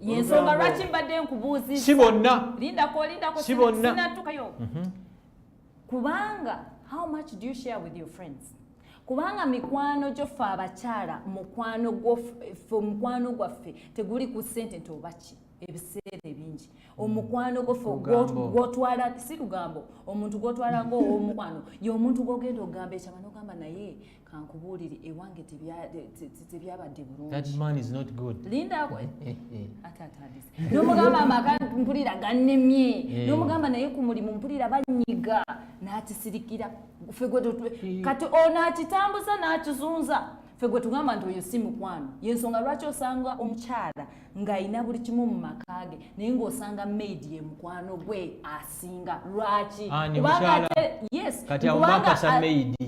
yensonga lwaki mbadde nkubuuzizza si bonna lindako si bonna sinatukayo kubanga how much do you share with your friends kubanga mikwano gyo ffe abakyala mukwano gwaffe teguli ku ssente nti obaki ebiseera ebingi omukwano gwotwala si lugambo omuntu gwotwala ng'ow'omukwano y'omuntu gw'ogenda ogamba ekyama n'ogamba naye kankubuulire ewange tebyabadde bulungi lindako atatandise n'omugamba amaka mpulira gannemye n'omugamba naye ku mulimu mpulira banyiga n'akisirikira ffe kati onaakitambuza n'akizunza ffe gwe tugamba nti oyo si mukwano yensonga lwaki osanga omukyala ng'ayina buli kimu mu maka ge naye ng'osanga maidi ye mukwano gwe asinga lwaki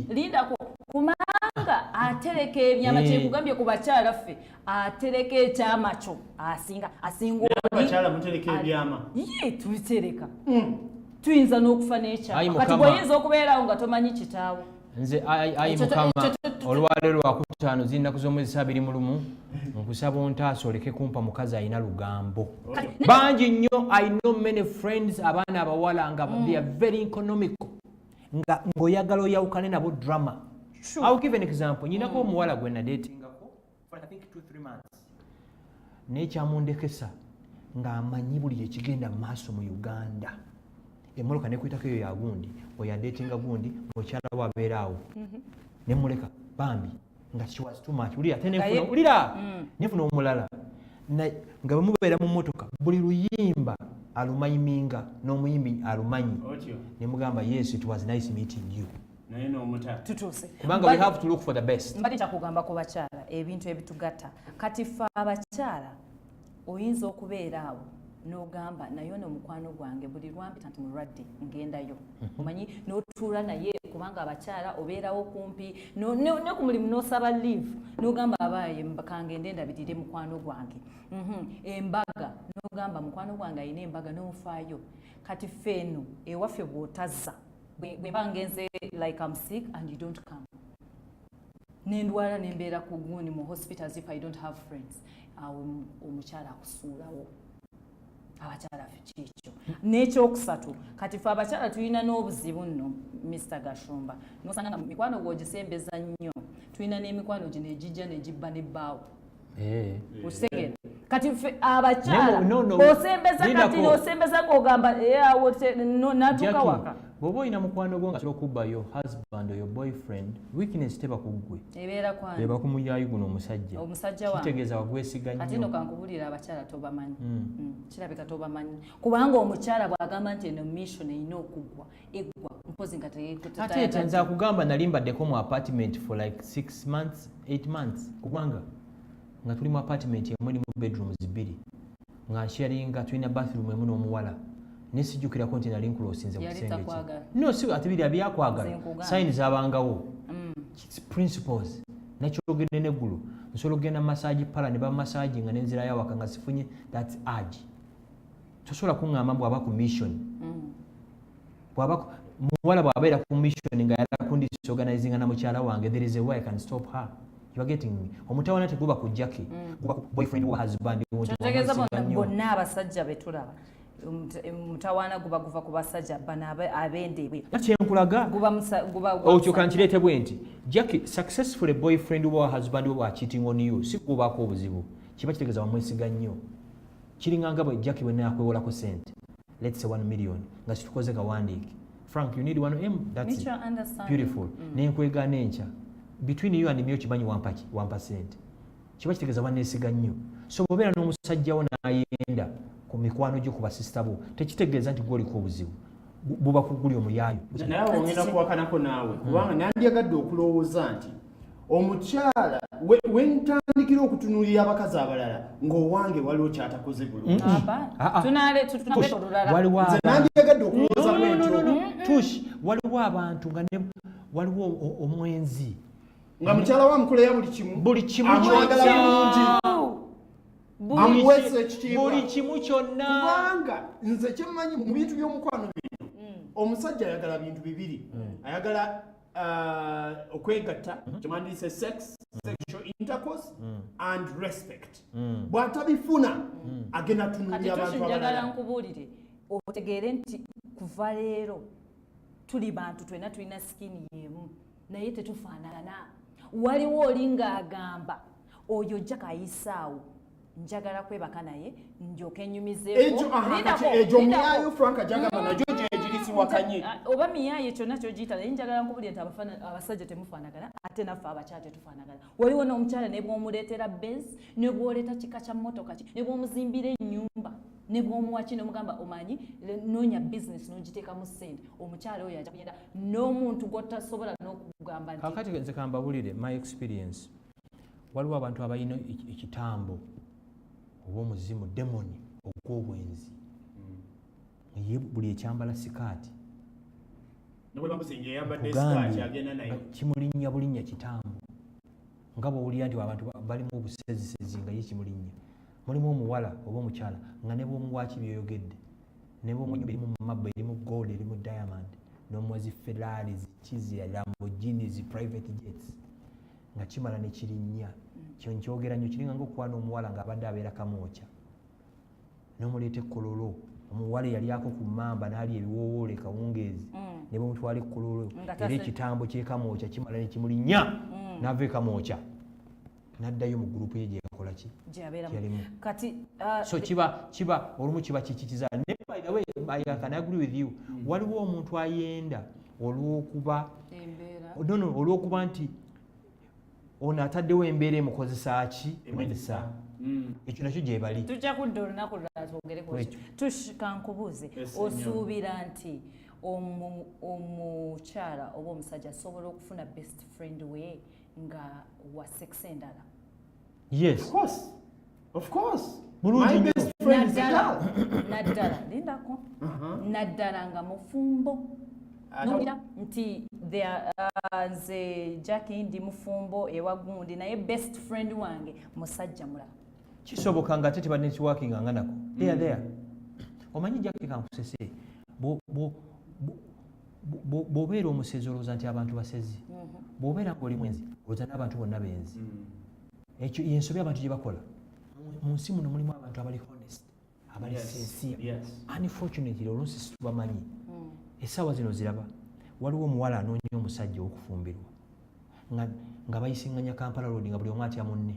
lindako kubanga atereka ebyama kyekugambye ku bakyala ffe atereka ekyama kyo asinga tubitereka tuyinza n'okufa n'ekyama kati bw'oyinza okubeerawo nga tomanyi kitaawo nze ayi mukama olwaleero lwakutaano zinaku z'omwezi 21 nkusaba ontaasa oleke kumpa mukazi ayina lugambo bangi nnyo. I know many friends abaana abawala nga they are very economical nga ng'oyagala oyawukane nabo drama. I'll give an example. Nyinako omuwala gwe nadeetingako for I think 2-3 months n'ekyamundekesa ng'amanyi buli ekigenda mu maaso mu Uganda. Emmotoka nekwitako eyo ya gundi oyadeetinga gundi mukyala wabeeraawo nemuleka bambi nga she was too much ulira nefuna omulala nga bwemubeera mu mmotoka buli luyimba alumayiminga n'omuyimbi alumanyi nemugamba yes it was nice meeting you kubanga we have to look for the best. Mbadde kyakugamba ku bakyala ebintu ebitugatta kati ffe abakyala oyinza okubeeraawo n'ogamba naye n'omukwano gwange buli lwampita nti mulwadde ngendayo omanyi n'otuula naye kubanga abakyala obeerawo kumpi ne ku mulimu n'osaba leave n'ogamba abaaye kangende ndabirire mukwano gwange embaga n'ogamba mukwano gwange ayina embaga n'onfaayo kati ffe eno ewaffe bw'otazza bwe mba ngenze like I'm sick and you don't come nendwala nembeera ku gundi mu hospitals if I don't have friends omukyala akusuulawo abakyala ffe kikyo n'ekyokusatu kati ffe abakyala tulina n'obuzibu nno Mr. Gashumba nosanga nga mikwano gwogisembeza nnyo tulina n'emikwano gino egijja negibba nebbaawo okitegera kati ffe abakyala osembeza kati n'osembeza ng'ogamba natuuka waka bw'oba olina mukwano gwo nga kyokubba yo husband oyo boyfriend weakness teba ku ggwe eba ku muyayi guno omusajja kitegeeza wagwesiga nnyo ate no kankubulira abakyala tobamanyi kirabika tobamanyi kubanga omukyala bw'agamba nti eno mission erina okuggwa eggwa mpozi nga ate nza kugamba nali mbaddeko mu apartment for like 6 months 8 months kubanga nga tuli mu apartment emu erimu bedrooms 2 nga nsharinga tulina bathroom emu n'omuwala nesijjukirako nti nali nkulosinze mu kisenge no si ate biri abyakwagala sayini zabangawo principles nakyogedde neggulu nsobola okugenda massage pala ne bamassage nga nenzirayo awaka nga sifunye that's urge tosobola kuŋŋamba bw'aba ku mission muwala bw'abeera ku mission nga yala kundisi organizinga na mukyala wange there is a way I can stop her. You are getting me. Omutawana teguba ku Jackie guba ku boyfriend wa husband tegeza bonna abasajja betulaba mutawana guba kuva ku basajja bana abendebwe kyenkulaga okyo kankireete bwe nti Jackie successful boyfriend wa husband wa cheating on you si kubako obuzibu kiba kitegeeza bamwesiga nnyo kiringanga bwe Jackie bwe nakwewolako sente let's say 1 million nga situkoze kawandiike Frank you need 1M that's beautiful nenkwega nencha between you and me okimanyi 1% kiba kitegeeza banesiga nnyo so bwobeera n'omusajjawo n'ayenda ku mikwano gyo ku basisita bo tekitegeeza nti gwoliko obuzibu buba kuguli omuyaayo naye ongenda kuwakanako naawe kubanga nandyagadde okulowooza nti omukyala wentandikira okutunuulira abakazi abalala ng'owange waliwo kyatakoze bulungi nandyagadde okulowooza tush waliwo abantu nga waliwo omwenzi nga mukyala wa mukoleya buli kimu amwagala buli kimu kyonna kubanga nze kyemmanyi mu bintu by'omukwano bino omusajja ayagala bintu bibiri ayagala okwegatta kyemwandiise sex sexual intercourse and respect bw'atabifuna agenda tunuulira abantu abalala. Nkubuulire otegeere nti kuva leero tuli bantu twena tulina sikini yemu naye tetufaanagana. Waliwo oli ng'agamba oyo ojja kayisaawo njagala kwebaka naye njoke nyumizeeko egyo miyaayo Frank ajagamba nagyo gyegirisiwakanye oba miyaayo kyonna kyogiyita naye njagala nkubulira nti abasajja temufaanagana ate naffe abakyala tetufaanagana. Waliwo n'omukyala ne bw'omuleetera Benz ne bw'oleeta kika kya mmotoka ki ne bw'omuzimbira ennyumba ne bw'omuwaki n'omugamba omanyi noonya bizinesi n'ogiteekamu ssente omukyala oyo ajja kugenda n'omuntu gw'otasobola n'okugamba nti kakati nze kambabulire my experience waliwo abantu abalina ekitambo oba omuzimu demoni ogw'obwenzi ye buli ekyambala sikaati kimulinnya bulinnya kitambo nga bw'owulira nti abantu balimu obusezisezi nga ye kimulinnya. Mulimu omuwala oba omukyala nga ne bw'omuwaaki byoyogedde ne bw'omunyumba erimu mabba erimu gold erimu diamond n'omuwazi Ferrari zikizi Lamborghini zi private jets nga kimala ne kirinnya kyo nkyogera nnyo kiringa ng'okwana omuwala ng'abadde abeera kamwokya n'omuleeta ekkololo omuwala eyalyako ku mamba n'ali ebiwoowoole kawungeezi ne bwemutwala ekkololo era ekitambo kyekamwokya kimala ne kimulinnya n'ava ekamwokya n'addayo mu gurupu ye gyeyakola ki gyalimu kati so kiba olumu kiba kikikiza ne by the way I can agree with you waliwo omuntu ayenda olw'okuba olw'okuba nti ono ataddewo embeera emukozesa ki emedesa ekyo nakyo gyebali tujja kudda olunaku lulala twogereko kankubuuze osuubira nti omukyala oba omusajja asobola okufuna best friend we nga wa sex endala? Yes, of course. My best friend is naddala lindako naddala nga mufumbo nolira nti nze Jackie ndi mufumbo ewa gundi naye best friend wange musajja mulala. Kisoboka nga tete ba networking nga nako there omanyi Jackie kankusese bw'obeera omusezi olowooza nti abantu basezi bw'obeera ng'oli mwenzi olowooza n'abantu bonna benzi. Ekyo yensobi abantu gye bakola mu nsi muno mulimu abantu abali honest abali sincere. Unfortunately oluusi situbamanyi essaawa zino ziraba waliwo omuwala anoonya omusajja ow'okufumbirwa nga bayisinganya Kampala Road nga buli omu atya munne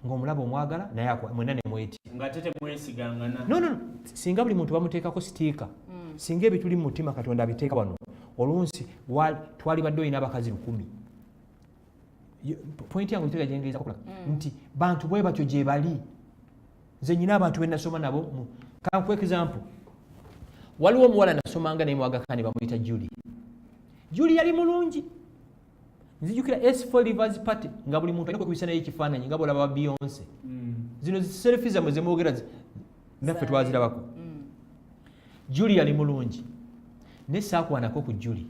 ng'omulaba omwagala naye mwenna ne mwetya ng'ate temwesigangana. No, singa buli muntu bamuteekako sitiika singa ebituli mu mutima Katonda abiteeka wano oluusi twali badde olina abakazi 1,000. Pointi yangu ntegeeza gyengereza kola nti bantu bwe batyo gye bali. Nze nyina abantu be nasoma nabo kanku example waliwo omuwala nasomanga naye mwagakane bamuyita Julie yali mulungi nzijukira S4 Rivers Party nga buli muntu alina kubisa naye ekifaananyi nga bw'olaba Beyonce zino selfie zamwe ze mwogera naffe twazirabako. Julie yali mulungi ne saakwanako ku Julie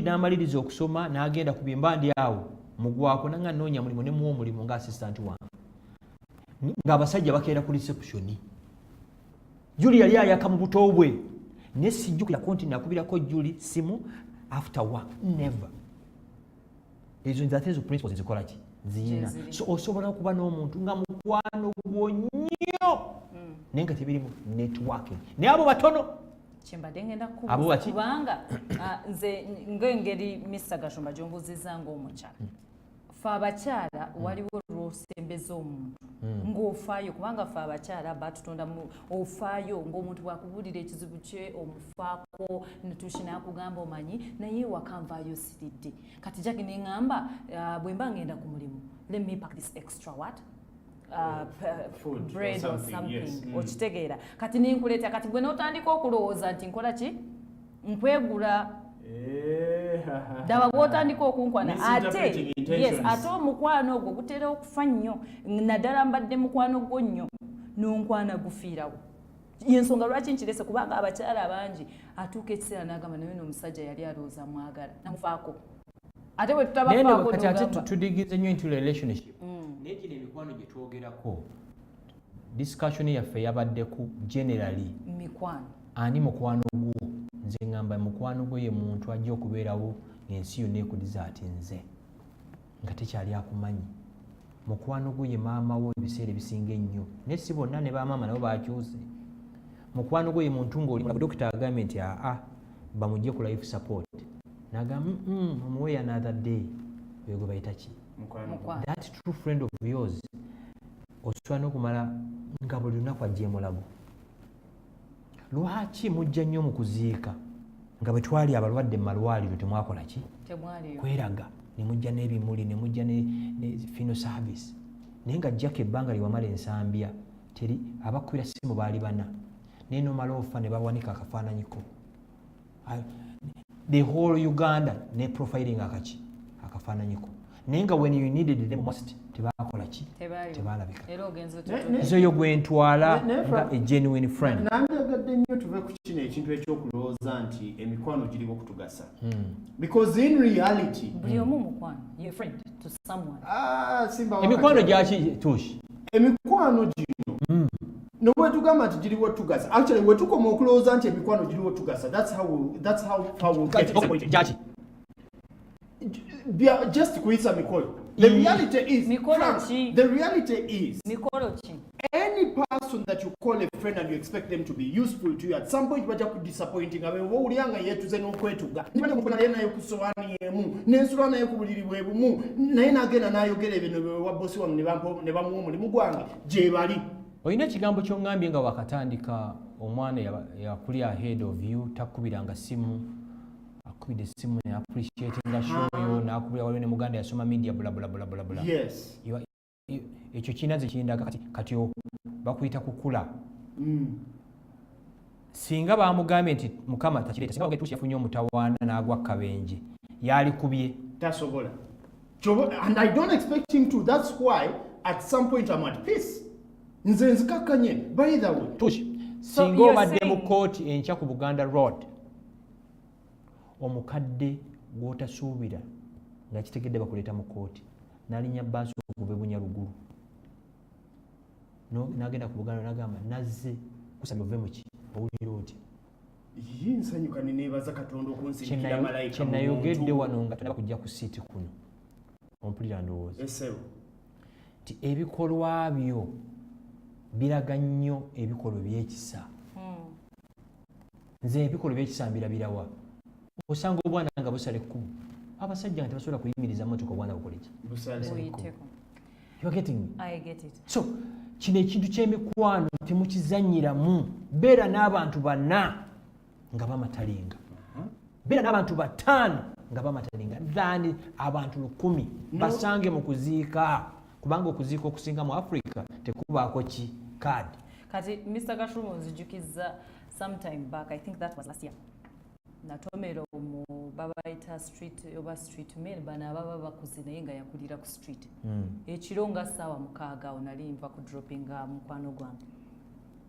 n'amaliriza okusoma n'agenda ku byemba ndi awo mugwako nanga noonya mulimu ne muwa omulimu nga assistant wange ng'abasajja bakeera ku reception. Julie yali ayaka mu buto bwe ne sijjukira konti nakubirako Julie simu after work never. Ezo nzatezo principles zikola ki ziyina. So osobola okuba n'omuntu nga mukwano gwo nnyo naye nga tebirimu networking n'abo batono kyembadde ngenda kubanga nze ng'engeri Mr. Gashumba gy'ombuuzizza ng'omukyala ffe abakyala waliwo lw'osembeza omuntu ng'ofaayo kubanga ffe abakyala batutonda ofaayo ng'omuntu bw'akubuulira ekizibu kye omufaako netuushi n'akugamba omanyi naye waka nvaayo siridde kati Jackie neŋŋamba bwe mba ngenda ku mulimu let me pack this extra what bread or something okitegeera kati ninkuleeta kati gwe n'otandika okulowooza nti nkola ki nkwegula daba bw'otandika okunkwana ate omukwano ogwo gutera okufa nnyo naddala mbadde mukwano gwo nnyo n'onkwana gufiirawo yensonga lwaki nkirese kubanga abakyala bangi atuuka ekiseera n'agamba naye n'omusajja yali alowooza mwagala namufaako ate bwe tutabafaako ate tudigize nnyo into relationship naye gino emikwano gye twogerako discussion yaffe yabadde ku generally mikwano ani mukwano gwo nze ngamba mukwano gwo ye muntu ajja okubeerawo ensi yonna ekuliza ati nze nga tekyali akumanyi mukwano gwe ye maama wo ebiseera ebisinga ennyo naye si bonna ne bamaama nabo bakyuse. Mukwano gwe ye muntu ng'oli dokita agambye nti bamugye ku life support n'agamba omuwe another day oyo gwe bayita ki that true friend of yours osobola n'okumala nga buli lunaku ajja emulago. Lwaki mujja nnyo mu kuziika nga bwe twali abalwadde mu malwaliro temwakola ki? Kweraga ne mujja n'ebimuli ne mujja ne funeral service naye nga jjako ebbanga liwamala ensambya teri abakubira simu baali bana naye nomala ofa ne bawanika akafaananyiko the whole Uganda ne profiling akafaananyiko naye nga when you needed them most tebakola ki? Tebalabika. Ezo gwe ntwala nga a genuine friend. Nandiyagadde nnyo tuve ku kino ekintu ekyokulowooza nti emikwano giriwo okutugasa. Because in reality buli omu mukwano your friend to someone. Emikwano gyaki tushi? Emikwano gino no bwe tugamba nti giriwo tugasa. Actually bwe tukoma okulowooza nti emikwano giriwo tugasa, that's how we'll get it. Gyaki? Just kuisa mikolo. The reality is any person that you call a friend and you expect them to be useful to you at some point baja disappointing abe wo ulianga yetuze n'okwetuga nibale mukona naye kusowani yemu n'ensula naye kubuliri bwebumu naye nagenda nayogera ebintu wa bosi wange ne bamuwa omulimu gwange gye bali. Oyina ekigambo ky'ongambye nga wakatandika omwana yakuli ahead of you takubiranga simu akubide simu ne appreciating show nakubira waliwo ne muganda yasoma media bla bla bla bla bla. Yes. Ekyo kinaze kindaga kati bakuyita kukula. Singa bamugambye nti mukama takireeta singa bagetushi yafunye omutawaana n'agwa kabenje yali kubye tasobola. And I don't expect him to. That's why at some point I'm at peace. Nze nzikakanye by the way. Tushi. Singa obadde mu court enkya ku Buganda Road omukadde gw'otasuubira nga kitegedde bakuleeta mu kooti n'alinnya bbaasi okuva Bunyaruguru n'agenda ku Buganda n'agamba nazze kusabye ove muki owulira oti nsanyuka ne neebaza Katonda okunsinikira malayika kyenayogedde wano nga tonnaba kujja ku siiti kuno ompulira ndowooza nti ebikolwa byo biraga nnyo ebikolwa by'ekisa. Nze ebikolwa by'ekisa mbirabirawa osanga obwana nga busale kkubo abasajja nga tebasobola kuyimiriza motoka obwana bukola ki? You are getting me? I get it. So kino ekintu ky'emikwano temukizanyiramu. Beera n'abantu bana nga bamatalinga, beera n'abantu bataano nga bamatalinga than abantu 100 basange mu kuziika, kubanga okuziika okusinga mu Africa tekubaako ki kaadi. Kati Mr. Gashumu nzijukiza sometime back, I think that was last year. Natomero mu babayita street oba street men bana baba bakuze naye nga yakulira ku street. Ekiro nga ssaawa 6 onali nva ku droppinga mukwano gwange.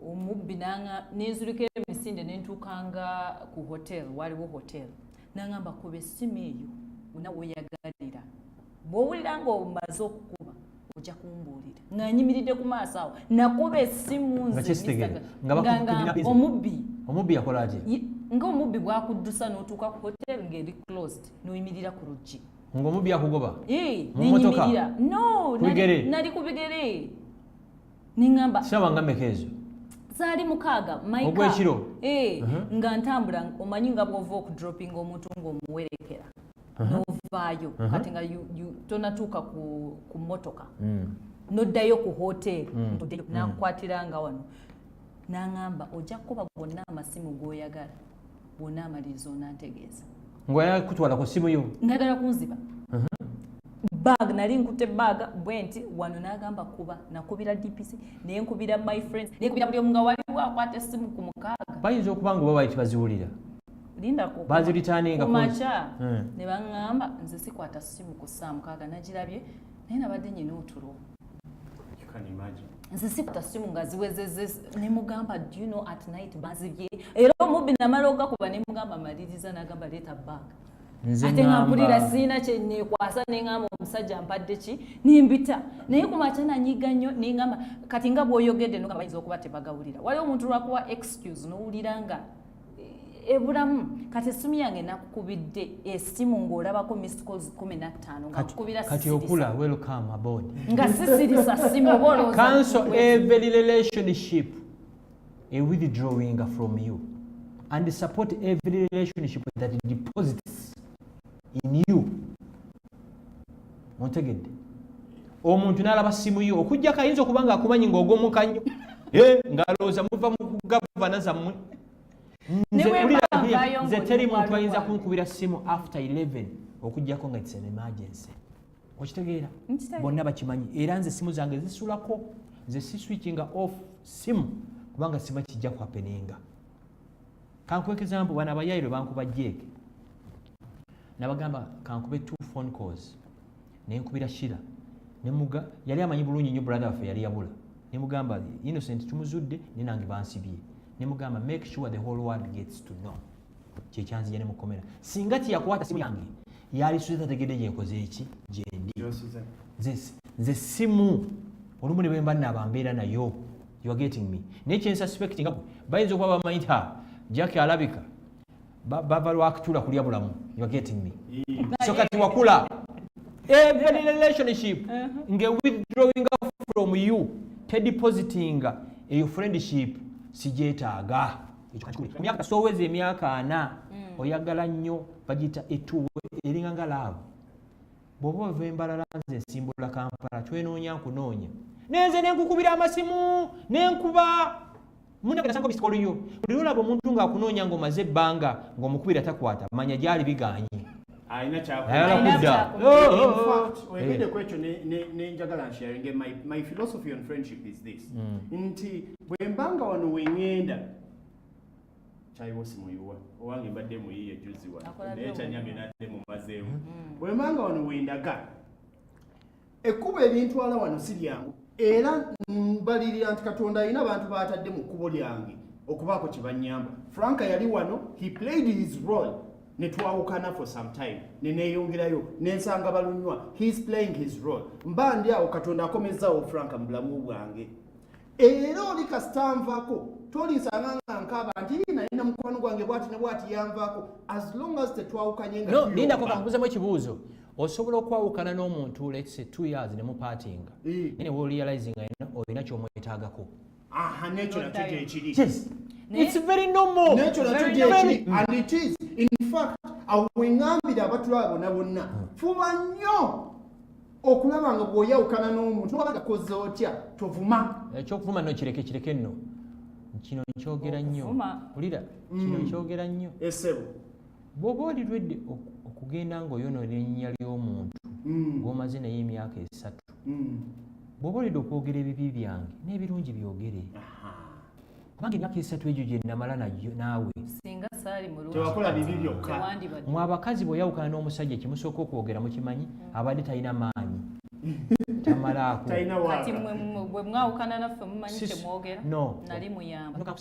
Omubbi nanga nenzulika emisinde nentukanga ku hotel, waliwo hotel. Nangamba kuba essimu eyo nawe oyagalira. Bw'owulira nga omaze okukuba ojja kumbuulira. Nga nyimiridde ku maaso awo nakuba essimu nze nga omubbi yakola atya? Nga omubbi bwakuddusa n'otuuka ku hotel ng'eri closed n'oyimirira ku luggi. Ng'omubbi akugoba? N'enyimirira. No, nali ku bigere. N'engamba ssaawa nga mmeka ezo? Zaali 6 Maika. Ogw'ekiro? Nga ntambula omanyi nga bw'ova okudroppinga omuntu ng'omuwerekera. N'ovaayo kati nga tonatuuka ku mmotoka. N'oddayo ku hotel n'akukwatira nga wano. N'angamba ojja kuba bwonna amasimu g'oyagala bwonna amaliriza onantegeeza. Ng'oyagala kutwala ku ssimu yo? Ngagala kunziba. Bag nali nkutte bag bwenti wano n'agamba kuba nakubira DPC naye nkubira my friends naye nkubira buli omu nga waliwo akwata essimu ku 6. Bayinza okuba nga oba baziwulira linda ku baziritaninga kumacha ne baŋŋamba nze sikwata ssimu ku ssaawa 6 nagirabye naye nabadde nyina otulo. You can imagine. Nze sikwata ssimu nga ziwezezze ne mugamba do you know at night bazibye era omubbi namala ogakuba ne mugamba maliriza n'agamba leeta bag. Ate nga mpulira siina kye neekwasa neŋŋamba omusajja mpadde ki nimbita naye ku makya nanyiga nnyo neŋŋamba kati nga bw'oyogedde no nga bayinza okuba tebagawulira. Waliwo omuntu lwakuwa excuse n'owulira nga ebulamu kati essimu yange nakukubidde essimu ng'olabako missed calls 15 nga nkukubira kati okula welcome aboard nga sisirisa ssimu oba olowooza cancel every relationship withdrawing from you and support every relationship that deposits in you. Montegedde omuntu n'alaba simu yo okujja kayinza okuba nga akumanyi ng'ogomuka nnyo ng'alowooza muva mu kugavana zammwe. Nze teri muntu ayinza kunkubira simu after 11 okujjako nga it's an emergency. Okitegeera? Bonna bakimanyi era nze simu zange zisulako, nze si switchinga off simu kubanga simu kijja ku happeninga. Kankuweka example bana abayayiro bankuba jeeke nabagamba kankube 2 phone calls nenkubira Shira nemuga yali amanyi bulungi nnyo brother waffe yali yabula nemugamba innocent tumuzudde nenange bansibye nemugamba make sure the whole world gets to know kyekyanzija nemukomera singa tiyakwata simu yange yali suza tegedde gyenkoze eki gyendi nze simu olumu ne bwe mba nabambeera nayo you are getting me naye suspecting bayinza okuba bamanyi ta Jackie alabika baba lwakutula kulya bulamu you are getting me so kati wakula every relationship nge withdrawing from you te depositing your friendship sijetaaga emyaka soweze emyaka 4 oyagala nnyo bagita etuwe eringa nga love bw'oba ova embalala nze nsimbula Kampala twenoonya nkunoonya nenze nenkukubira amasimu nenkuba muna kana sango bisikolo yo olulabo omuntu nga akunoonya ng'omaze ebbanga ng'omukubira takwata manya gyali biganye ayina kyakudda. In fact oyegedde ku ekyo nenjagala nsharinge my philosophy on friendship is this nti bwe mbanga wano wengenda chayiwo simuyuwa owange mbadde muyiye juzi wano naye kyanyamye nadde mumazeemu bwe mbanga wano wendaga ekkubo ebintwala wano si lyangu era mbalirira nti Katonda alina abantu baatadde mu kkubo lyange okubaako kye bannyamba. Franka yali wano, he played his role, ne twawukana for some time, ne neeyongerayo nensanga balunywa, he's playing his role. Mba ndi awo Katonda akomezzaawo Franka mu bulamu bwange. Era oli kasita nvaako tolisanga nga nkaba nti nalina mukwano gwange bwati ne bwati yanvaako, as long as tetwawukanye nga lindako kankuzemu ekibuuzo. Osobola okwawukana n'omuntu let's say 2 years ne mupartinga ne we realizing olina ky'omwetaagako. Nekyo nakyo gyekiri. Yes. It's very normal. Nekyo nakyo gyekiri. And it is. In fact, awengambira abatula bonna fuba nnyo okulaba nga bw'oyawukana n'omuntu oba gakoze otya tovuma. Ekyokuvuma no kireke nno. Kino nkyogera nnyo. Ulira kino nkyogera nnyo. Esebo. Bw'oba oli lwedde okugenda ng'oyonoona erinnya ly'omuntu ng'omaze naye emyaka 3 bw'oba olidde okwogera ebibi byange n'ebirungi byogere kubanga emyaka 3 egyo gye namala naawe tewakola bibi byokka. mwe abakazi bw'oyawukana n'omusajja kimusooka okwogera mukimanyi abadde talina maanyi tamalaako kati bwe mwawukana naffe mumanyi kyemwogera nali muyamba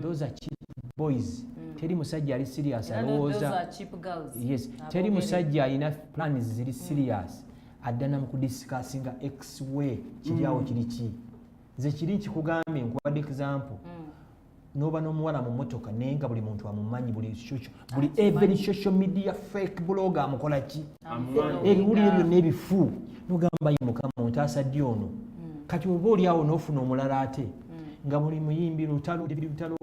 those are cheap boys. Teri musajja ali serious alowooza. Yes, teri musajja alina plans ziri serious addana mu kudiscussinga ex way kiri awo kiri ki. Nze kiri nkikugambye nkuwadde example. Noba n'omuwala mu mmotoka naye nga buli muntu amumanyi buli every social media fake blogger amukola ki. Ebiwulire byonna ebifu nogamba yi Mukama ontaasa ddi ono. Kati oba oli awo n'ofuna omulala ate nga buli muyimbi lutalo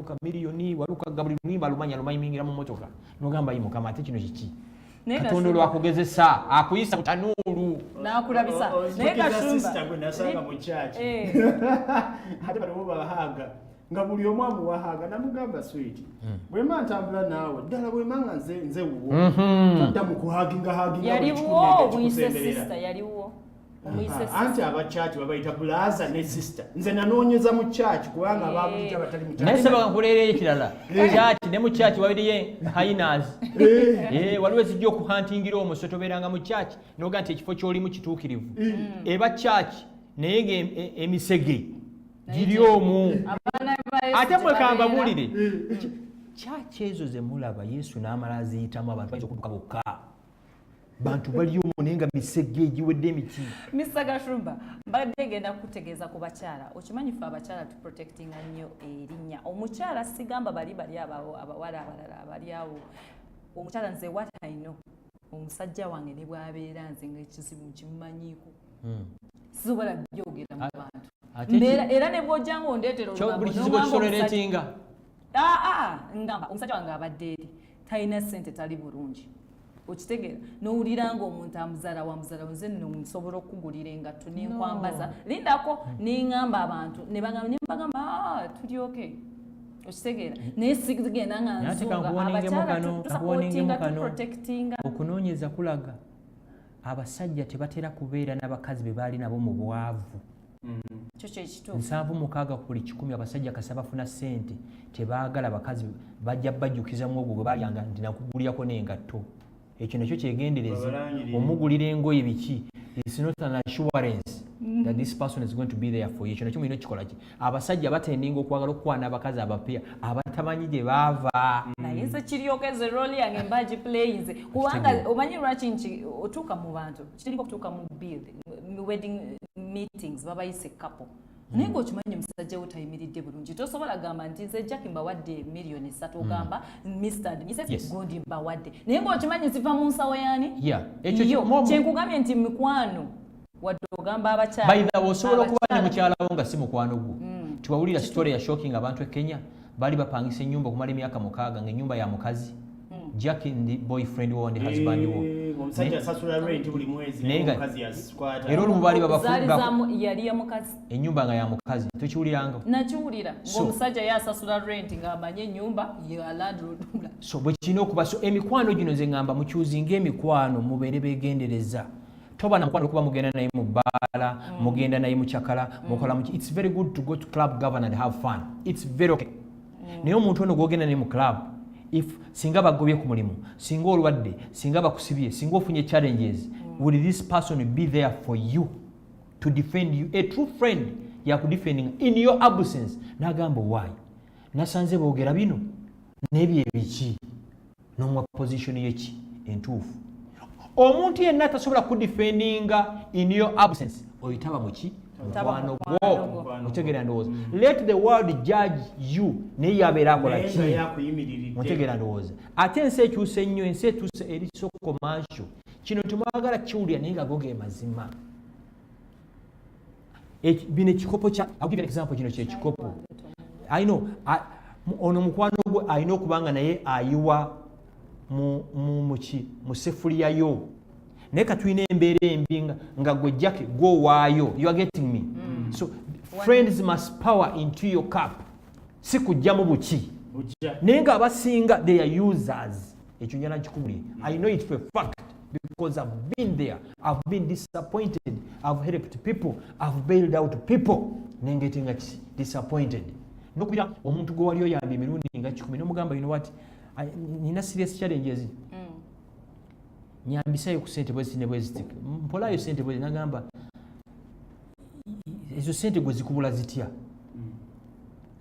ka miliyoni walukaga buli luyimba alumanyi mingira mu motoka nogamba yi Mukama ate kino kiki. Katonda lwakugezesa akuyisa mu tanuulu n'akulabisa naye kasumba gwe nasanga mu church ate bali bahanga nga buli omu amuwahaga namugamba sweet bwe mba ntambula naawe ddala bwe manga nze wuwo tadda mu kuhaginga yaliwo obuyise sister yaliwo anti abachachi babayita brother ne sister nze nanoonyeza mu church kubanga ababulija batali mu church naye saba nkuleera ekirala church ne mu church wabiriye hyenas waliwo ezijja okuhantingira omuso tobeeranga mu church noga nti ekifo ky'olimu kituukirivu eba church naye nga emisege giri omu ate mwekamba bulire church ezo ze mulaba Yesu n'amala aziyitamu abantu bayinza okuduka bokka bantu baliyo munenga misege egiwedde emiti. Mr. Gashumba, mbadde ngenda kutegeeza ku bakyala. Okimanyi ffe abakyala tu protectinga nnyo erinnya. Omukyala sigamba bali abawala abalala abali awo. Omukyala nze what I know. Omusajja wange ne bw'abeera nze ng'ekizibu nkimumanyiiko. Sisobola byogera mu bantu. Era ne bw'ojja ng'ondeetera olugambo ngamba omusajja wange abadde eri talina ssente tali bulungi. Okitegeera n'owulira ng'omuntu amuzala nze nno nsobola okukugulira engatto n'enkwambaza lindako n'eŋŋamba abantu ne bagamba tulyoke. Okitegeera naye sigenda nga nsonga abakyala tusapootinga tuprotectinga. Okunoonyeza kulaga abasajja tebatera kubeera n'abakazi be baali nabo mu bwavu. Kyo ekituufu. 7 ku buli 100 abasajja kasa bafuna ssente tebaagala abakazi bajja bajjukizamu ogwo gwe balyanga nti nakugulirako n'engatto. Ekyo nakyo kyegendereza omugulira engoye biki. It's not an assurance that this person is going to be there for you. Ekyo nakyo mulina okikola ki. Abasajja batendinga okwagala okukwana abakazi abapya abatamanyi gye baava. Naye nze kiryokeze rooli yange mbaagi playinze kubanga omanyi lwaki nki otuuka mu bantu kiringa okutuuka mu wedding meetings babayise couple. Naye ng'okimanyi omusajja we tayimiridde bulungi tosobola gamba nti nze Jackie mbawadde miliyoni 3 ogamba Mr. and Mrs. Gondi mbawadde. Naye ng'okimanyi ziva mu nsawo yaani? Kyenkugambye nti mikwano wadde ogamba abakyala. By the way, osobola okuba ne mukyala wo nga si mukwano gwo. Tuwawulira story ya shocking abantu e Kenya bali bapangisa ennyumba okumala emyaka 6 ng'ennyumba ya mukazi. Jackie ndi boyfriend wo ndi husband wo. Omusajja asasula rent buli mwezi n'omukazi yasikwata. Era olumu baali babafunga yali ya mukazi. Ennyumba nga ya mukazi. Tokiwuliranga? Nakiwulira. Ng'omusajja yasasula rent ng'amanye ennyumba ya landlord. So bwe kino okuba so emikwano gino ze ngamba mukyuzinga emikwano mubeere beegendereza. Toba na mukwano kuba mugenda naye mu bbaala, mugenda naye mu kyakala, mukola muki. It's very good to go to club govern and have fun. It's very okay. Naye omuntu ono gwogenda naye mu club if singa bagobye ku mulimu, singa olwadde, singa bakusibye, singa ofunye challenges, will this person be there for you to defend you? A true friend yakudefending in your absence. Nagamba why? Nasanze boogera bino n'ebyo ebiki n'omwa position yeki entuufu. Omuntu yenna tasobola kudefendinga in your absence oyitaba muki mukwano gwo. Mutegeera ndowooza. Let the world judge you naye yabeera akola ki mutegeera ndowooza. Ate ensi ekyuse nnyo, ensi etuuse eri so commercial. Kino temwagala kiwulira naye nga goge mazima. Bino ekikopo kya I'll give you an example. Kino kyekikopo I know ono mukwano gwe alina okubanga naye ayiwa mu sefuliya yo. Naye katulina embeera embi nga gwe Jackie gwowaayo. You are getting me? So friends must power into your cup. Si kujjamu buki. Naye nga abasinga they are users. Ekyo njala nkikubulire. I know it for a fact because I've been there. I've been disappointed. I've helped people. I've bailed out people. Naye ngetinga disappointed. Nokubira omuntu gwe wali oyambye emirundi nga 10 n'omugamba you know what? Nina serious challenges. Nyambisayo ku sente bwezi ne bwezi. Mpolayo sente bwezi nagamba ezo sente gwe zikubula zitya.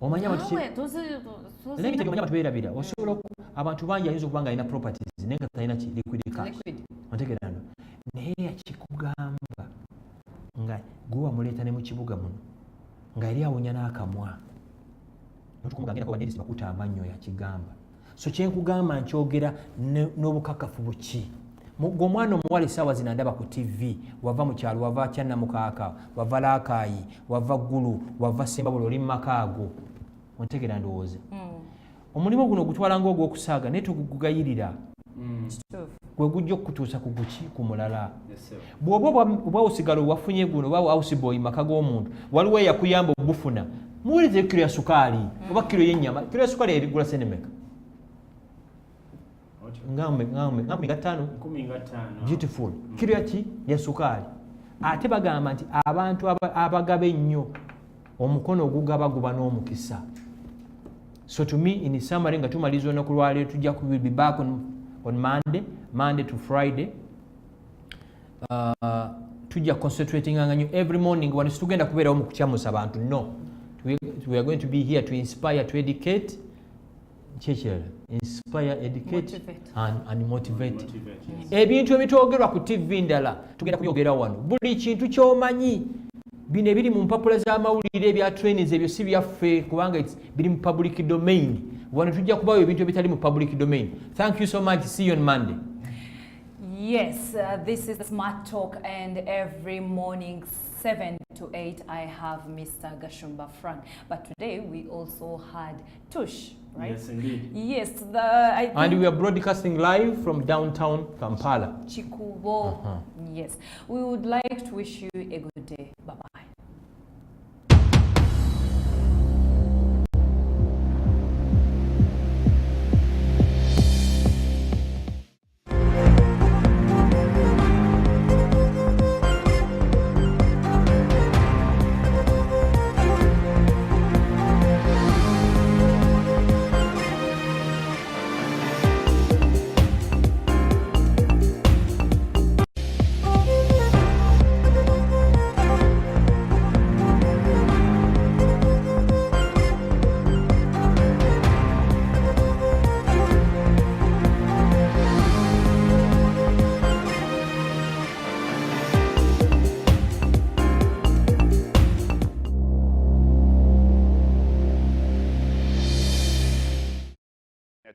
Omanya abantu Let me tell you abantu beerabira. Osobola abantu bangi ayinza okubanga alina properties nenga talina ki liquid cash. Ontegeera no. Naye yakikugamba nga gwe wamuleeta ne mu kibuga muno nga yali awonya n'akamwa. Notukumugambira ko banedisi bakuta amannyo yakigamba. So kyenkugamba nkyogera n'obukakafu buki. Gomwana omuwala essaawa zino ndaba ku TV wava mu kyalo wava kyanna mukaaka wava laakaayi wava ggulu wava sembabula oli mu maka ago. Ontegeera ndowooza. Omulimu guno gutwala ng'ogw'okusaaga naye togugayirira. Gwe gujja okutuusa ku guki ku mulala. Bw'oba osigala wafunye guno oba house boy maka g'omuntu waliwo eyakuyamba obufuna muwulirize kiro ya sukaali oba kiro y'ennyama. Kiro ya sukaali erigula sente mmeka? Ngambe 5 beautiful. Kiro yaki ya sukaali. Ate bagamba nti abantu abagaba ennyo omukono ogugaba guba n'omukisa. So to me in summary nga tumaliza olunaku lwaleero tujja ku will be back on Monday to Friday. Tujja concentrating nga nnyo every morning wano situgenda kubeerawo mu kukyamusa abantu. No. We are going to be here to inspire, to educate Chechel, inspire, educate, Motivate. and motivate. Ebintu ebitwogerwa ku TV ndala tugenda kubyogera wano. Buli kintu ky'omanyi bino ebiri mu mpapula z'amawulire ebya trainings ebyo si byaffe kubanga biri mu public domain. Wano tujja kubayo ebintu ebitali mu public domain. Thank you so much. See you on Monday. Yes, this is Smart Talk, and every morning 7 to 8 I have Mr. Gashumba Frank. But today we also had Tush, right? Yes, indeed. Yes, And we are broadcasting live from downtown Kampala. Chikubo. Yes, we would like to wish you a good day. Bye-bye.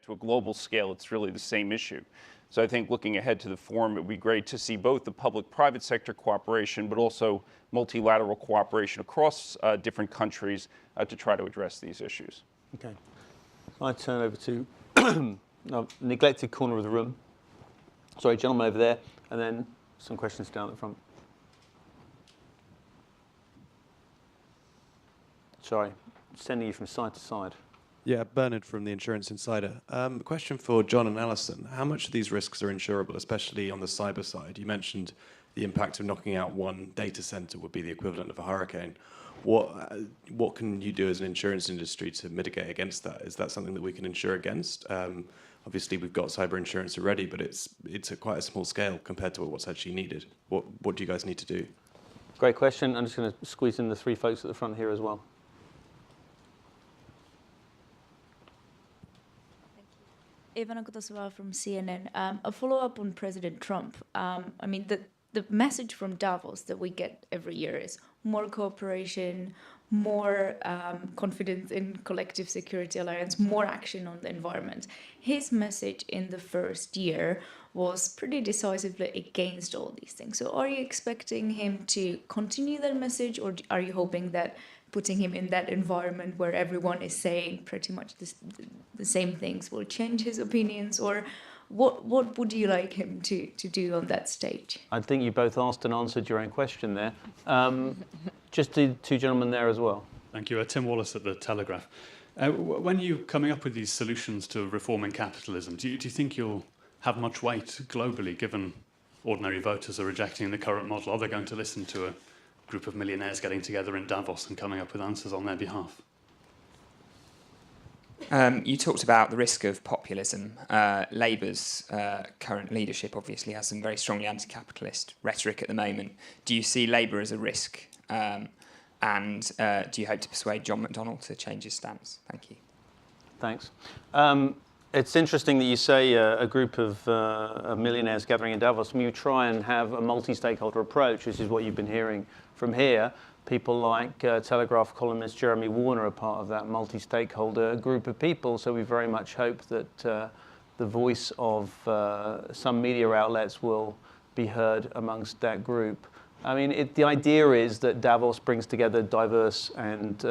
To a global scale, it's really the same issue. So I think looking ahead to the forum, it would be great to see both the public-private sector cooperation, but also multilateral cooperation across different countries to try to address these issues. Okay. I turn over to a neglected corner of the room. Sorry, gentleman over there, and then some questions down at the front. Sorry, sending you from side to side. Yeah, Bernard from the Insurance Insider. Question for John and Alison. How much of these risks are insurable, especially on the cyber side? You mentioned the impact of knocking out one data center would be the equivalent of a hurricane. What can you do as an insurance industry to mitigate against that? Is that something that we can insure against? Obviously, we've got cyber insurance already, but it's quite a small scale compared to what's actually needed. What do you guys need to do? Great question. I'm just going to squeeze in the three folks at the front here as well. Ivana Kutasuwa from CNN. A follow-up on President Trump. I mean, the message from Davos that we get every year is more cooperation, more confidence in collective security alliance, more action on the environment. His message in the first year was pretty decisively against all these things. So are you expecting him to continue that message, or are you hoping that putting him in that environment where everyone is saying pretty much the same things will change his opinions? Or what would you like him to do on that stage? I think you both asked and answered your own question there. Just the two gentlemen there as well. Thank you. Tim Wallace at The Telegraph. When you're coming up with these solutions to reforming capitalism, do you think you'll have much weight globally, given ordinary voters are rejecting the current model? Are they going to listen to a group of millionaires getting together in Davos and coming up with answers on their behalf? You talked about the risk of populism. Labour's current leadership obviously has some very strongly anti-capitalist rhetoric at the moment. Do you see Labour as a risk? And do you hope to persuade John McDonnell to change his stance? Thank you. Thanks. It's interesting that you say a group of millionaires gathering in Davos. I mean, you try and have a multi-stakeholder approach, which is what you've been hearing from here. People like Telegraph columnist Jeremy Warner are part of that multi-stakeholder group of people. So we very much hope that the voice of some media outlets will be heard amongst that group. I mean, the idea is that Davos brings together diverse and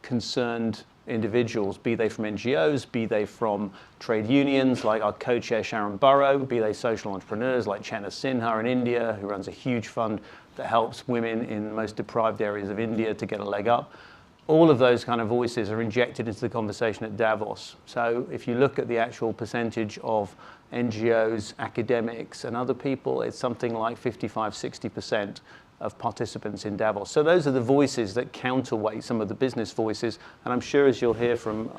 concerned individuals, be they from NGOs, be they from trade unions like our co-chair Sharon Burrow, be they social entrepreneurs like Chetna Sinha in India, who runs a huge fund that helps women in the most deprived areas of India to get a leg up. All of those kind of voices are injected into the conversation at Davos. So if you look at the actual percentage of NGOs, academics, and other people, it's something like 55–60% of participants in Davos. So those are the voices that counterweight some of the business voices. And I'm sure, as you'll hear from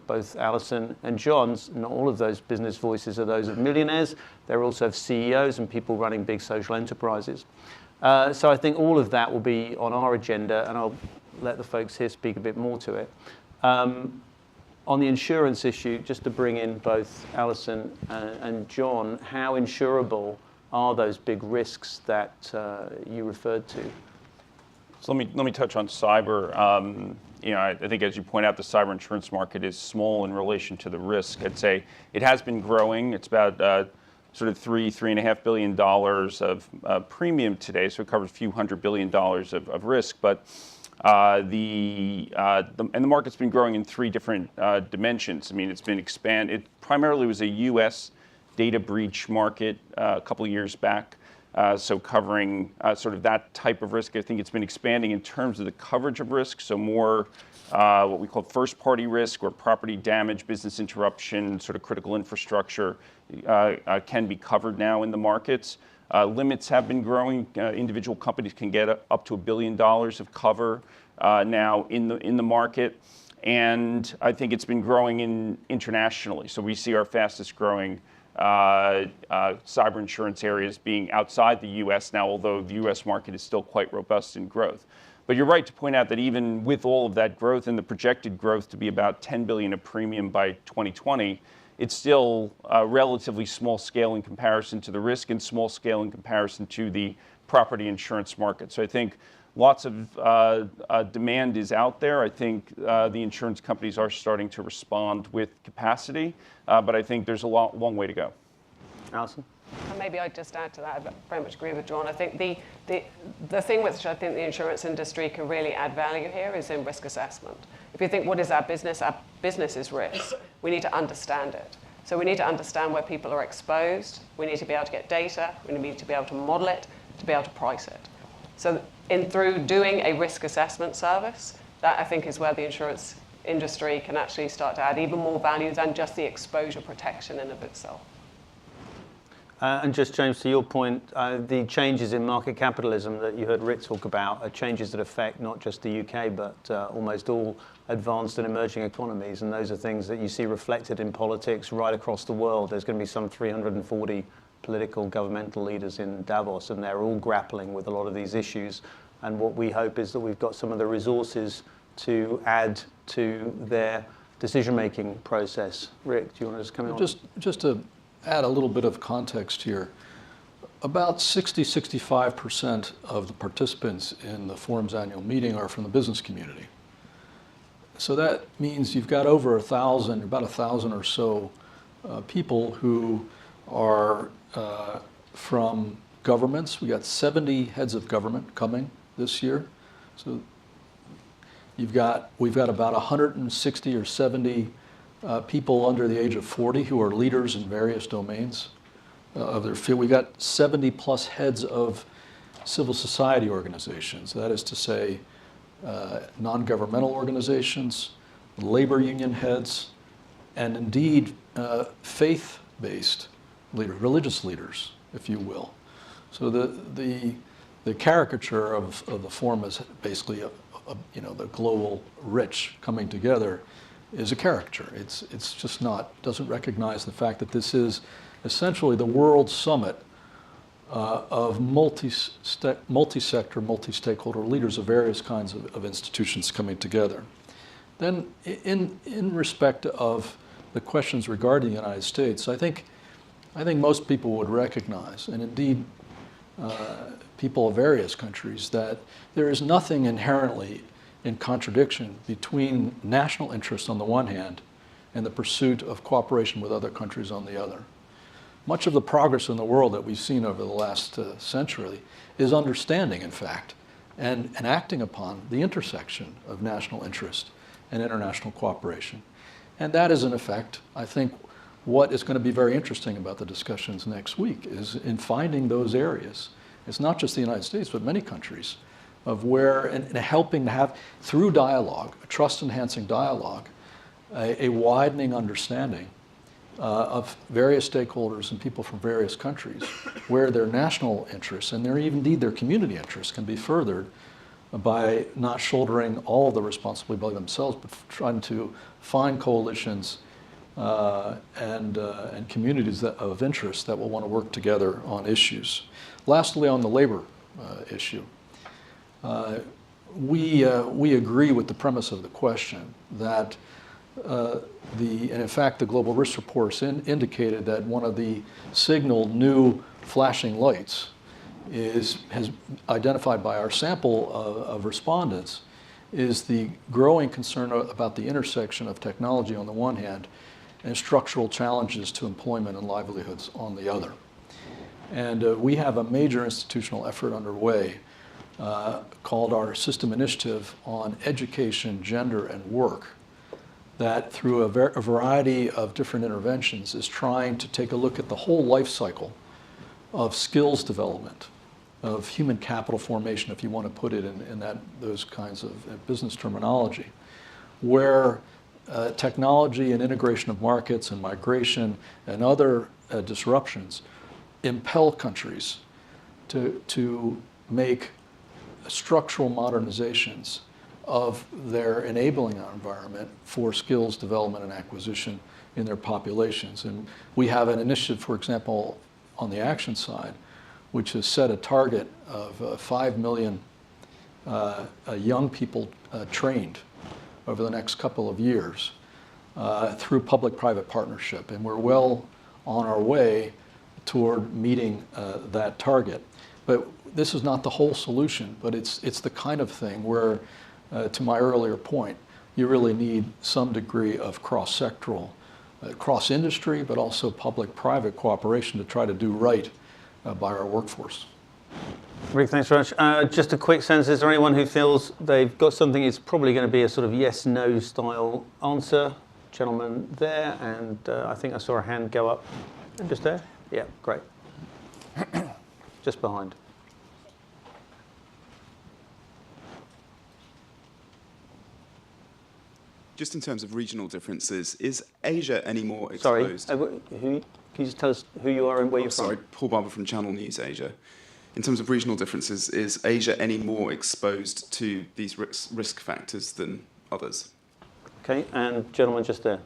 both Alison and John, not all of those business voices are those of millionaires. They're also of CEOs and people running big social enterprises. So I think all of that will be on our agenda, and I'll let the folks here speak a bit more to it. On the insurance issue, just to bring in both Alison and John, how insurable are those big risks that you referred to? So let me touch on cyber. I think as you point out, the cyber insurance market is small in relation to the risk. I'd say it has been growing. It's about sort of $3.5 billion of premium today, so it covers a few $100 billion of risk. But the market's been growing in three different dimensions. I mean, it's been expanded. It primarily was a U.S. data breach market a couple of years back. So covering sort of that type of risk. I think it's been expanding in terms of the coverage of risk, so more what we call first-party risk, where property damage, business interruption, sort of critical infrastructure can be covered now in the markets. Limits have been growing. Individual companies can get up to $1 billion of cover now in the market. And I think it's been growing internationally. So we see our fastest growing cyber insurance areas being outside the U.S. now, although the U.S. market is still quite robust in growth. But you're right to point out that even with all of that growth and the projected growth to be about $10 billion of premium by 2020, it's still relatively small scale in comparison to the risk and small scale in comparison to the property insurance market. So I think lots of demand is out there. I think the insurance companies are starting to respond with capacity, but I think there's a long way to go. Alison? And maybe I'd just add to that. I very much agree with John. I think the thing which I think the insurance industry can really add value here is in risk assessment. If you think, what is our business is risk. We need to understand it. So we need to understand where people are exposed. We need to be able to get data. We need to be able to model it, to be able to price it. So through doing a risk assessment service, that I think is where the insurance industry can actually start to add even more value than just the exposure protection in of itself. And just, James, to your point, the changes in market capitalism that you heard Rick talk about are changes that affect not just the UK, but almost all advanced and emerging economies. And those are things that you see reflected in politics right across the world. There's going to be some 340 political governmental leaders in Davos, and they're all grappling with a lot of these issues. And what we hope is that we've got some of the resources to add to their decision-making process. Rick, do you want to just come in? Just to add a little bit of context here, about 60-65% of the participants in the forum's annual meeting are from the business community. So that means you've got over about 1,000 or so people who are from governments. We got 70 heads of government coming this year. So we've got about 160 or 70 people under the age of 40 who are leaders in various domains of their field. We got 70 plus heads of civil society organizations. That is to say, non-governmental organizations, labor union heads, and indeed faith-based leaders, religious leaders, if you will. So the caricature of the forum is basically the global rich coming together is a caricature. It's just not, doesn't recognize the fact that this is essentially the world summit of multi-sector, multi-stakeholder leaders of various kinds of institutions coming together. Then in respect of the questions regarding the United States, I think most people would recognize, and indeed people of various countries, that there is nothing inherently in contradiction between national interests on the one hand and the pursuit of cooperation with other countries on the other. Much of the progress in the world that we've seen over the last century is understanding, in fact, and acting upon the intersection of national interest and international cooperation. And that is, in effect, I think, what is going to be very interesting about the discussions next week, is in finding those areas. It's not just the United States, but many countries, of where, and helping to have, through dialogue, a trust-enhancing dialogue, a widening understanding of various stakeholders and people from various countries, where their national interests and indeed their community interests can be furthered by not shouldering all of the responsibility by themselves, but trying to find coalitions and communities of interest that will want to work together on issues. Lastly, on the labor issue, we agree with the premise of the question that and in fact, the global risk reports indicated that one of the signal new flashing lights has identified by our sample of respondents is the growing concern about the intersection of technology on the one hand and structural challenges to employment and livelihoods on the other. And we have a major institutional effort underway called our System Initiative on Education, Gender, and Work, that through a variety of different interventions is trying to take a look at the whole life cycle of skills development, of human capital formation, if you want to put it in those kinds of business terminology, where technology and integration of markets and migration and other disruptions impel countries to make structural modernizations of their enabling environment for skills development and acquisition in their populations. And we have an initiative, for example, on the action side, which has set a target of 5 million young people trained over the next couple of years through public-private partnership. And we're well on our way toward meeting that target. But this is not the whole solution, but it's the kind of thing where, to my earlier point, you really need some degree of cross-sectoral, cross-industry, but also public-private cooperation to try to do right by our workforce. Rick, thanks very much. Just a quick sense, is there anyone who feels they've got something it's probably going to be a sort of yes-no style answer? Gentleman there, and I think I saw a hand go up just there. Yeah, great. Just behind. Just in terms of regional differences, is Asia any more exposed? Sorry, can you just tell us who you are and where you're from? Sorry, Paul Barber from Channel News Asia. In terms of regional differences, is Asia any more exposed to these risk factors than others? Okay, and gentleman just there.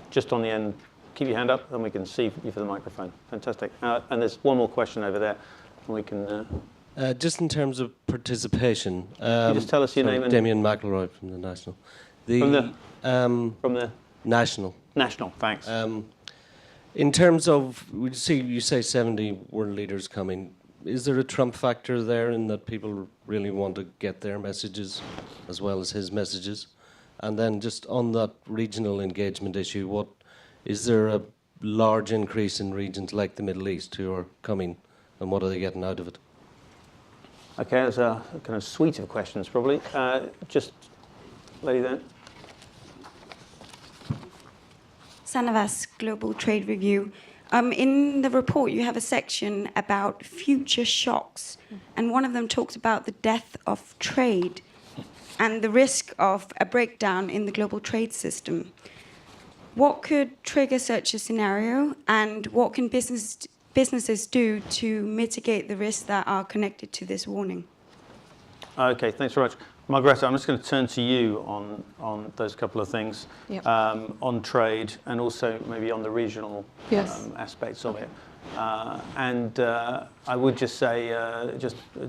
Just on the end. Keep your hand up and we can see you for the microphone. Fantastic. And there's one more question over there. And we can... just in terms of participation... can you just tell us your name? Damien McElroy from the National. From the National. National, thanks. In terms of, you say 70 world leaders coming. Is there a Trump factor there in that people really want to get their messages as well as his messages? And then just on that regional engagement issue, is there a large increase in regions like the Middle East who are coming, and what are they getting out of it? Okay, there's a kind of suite of questions probably. Just, lady there. Sanavas, Global Trade Review. In the report, you have a section about future shocks, and one of them talks about the death of trade and the risk of a breakdown in the global trade system. What could trigger such a scenario, and what can businesses do to mitigate the risks that are connected to this warning? Okay, thanks very much. Margareta, I'm just going to turn to you on those couple of things, Yep. On trade and also maybe on the regional aspects of it. I would just say,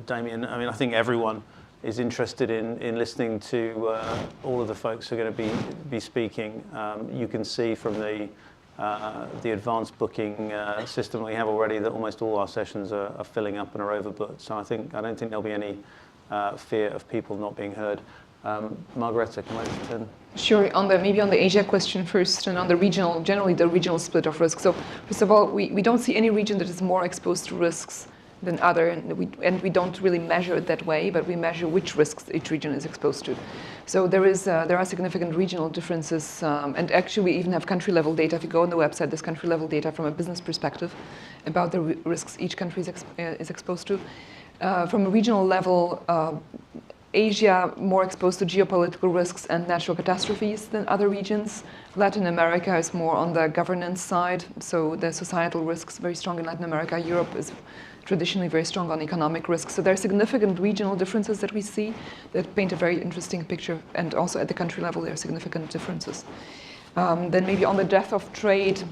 Damien, I mean, I think everyone is interested in listening to all of the folks who are going to be speaking. You can see from the advanced booking system we have already that almost all our sessions are filling up and are overbooked. So I don't think there'll be any fear of people not being heard. Margareta, can I turn? Sure. Maybe on the Asia question first, and on the regional, generally the regional split of risk. So first of all, we don't see any region that is more exposed to risks than other, and we don't really measure it that way, but we measure which risks each region is exposed to. So there are significant regional differences, and actually we even have country-level data. If you go on the website, there's country-level data from a business perspective about the risks each country is exposed to. From a regional level, Asia more exposed to geopolitical risks and natural catastrophes than other regions. Latin America is more on the governance side, so the societal risks very strong in Latin America. Europe is traditionally very strong on economic risks. So there are significant regional differences that we see that paint a very interesting picture, and also at the country level there are significant differences. Then maybe on the death of trade.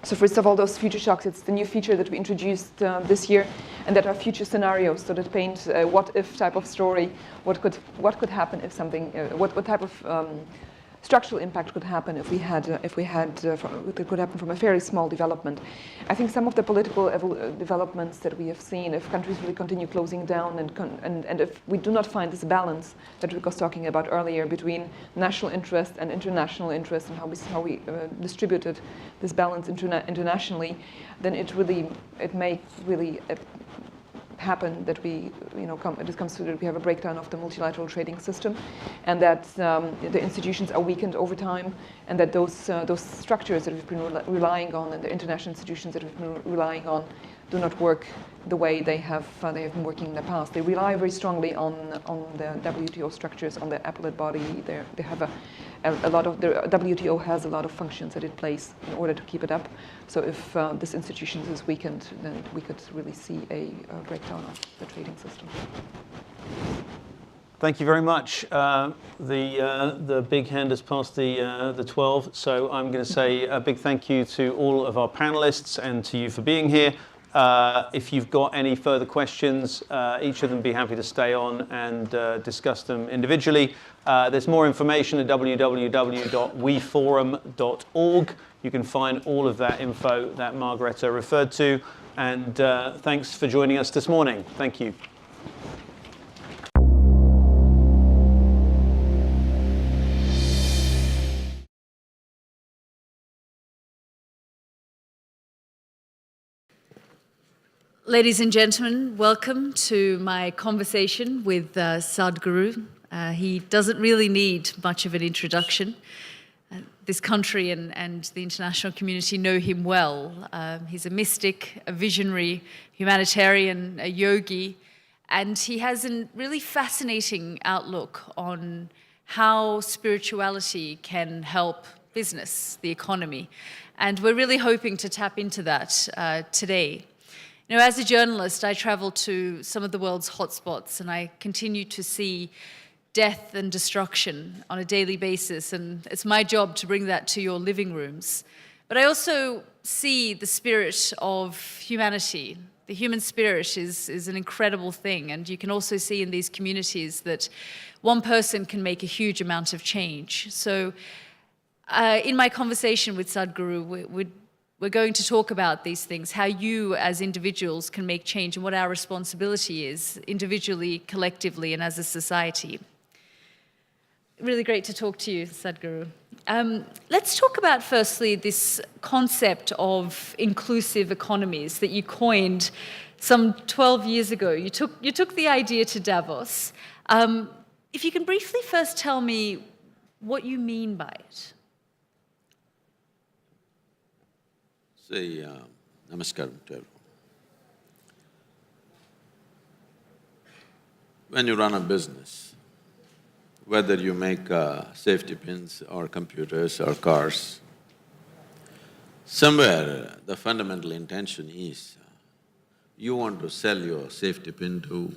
So first of all, those future shocks, it's the new feature that we introduced this year, and that are future scenarios, so that paint a what-if type of story. What could happen if something, what type of structural impact could happen if we had, it could happen from a very small development. I think some of the political developments that we have seen, if countries really continue closing down and if we do not find this balance that Rick was talking about earlier between national interest and international interest and how we distributed this balance internationally, then it may really happen that it comes to that we have a breakdown of the multilateral trading system, and that the institutions are weakened over time, and that those structures that we've been relying on and the international institutions that we've been relying on do not work the way they have been working in the past. They rely very strongly on the WTO structures, on the appellate body. They have a lot of the WTO has a lot of functions that it plays in order to keep it up. So if this institution is weakened, then we could really see a breakdown of the trading system. Thank you very much. The big hand has passed the 12, so I'm going to say a big thank you to all of our panelists and to you for being here. If you've got any further questions, each of them be happy to stay on and discuss them individually. There's more information at www.weforum.org. You can find all of that info that Margareta referred to. And thanks for joining us this morning. Thank you. Ladies and gentlemen, welcome to my conversation with Sadhguru. He doesn't really need much of an introduction. This country and the international community know him well. He's a mystic, a visionary, humanitarian, a yogi, and he has a really fascinating outlook on how spirituality can help business, the economy. And we're really hoping to tap into that today. You know, as a journalist, I travel to some of the world's hotspots, and I continue to see death and destruction on a daily basis, and it's my job to bring that to your living rooms. But I also see the spirit of humanity. The human spirit is an incredible thing, and you can also see in these communities that one person can make a huge amount of change. So in my conversation with Sadhguru, we're going to talk about these things, how you as individuals can make change and what our responsibility is individually, collectively, and as a society. Really great to talk to you, Sadhguru. Let's talk about, firstly, this concept of inclusive economies that you coined some 12 years ago. You took the idea to Davos. If you can briefly first tell me what you mean by it. Say, namaskaram to everyone. When you run a business, whether you make safety pins or computers or cars, somewhere the fundamental intention is you want to sell your safety pin to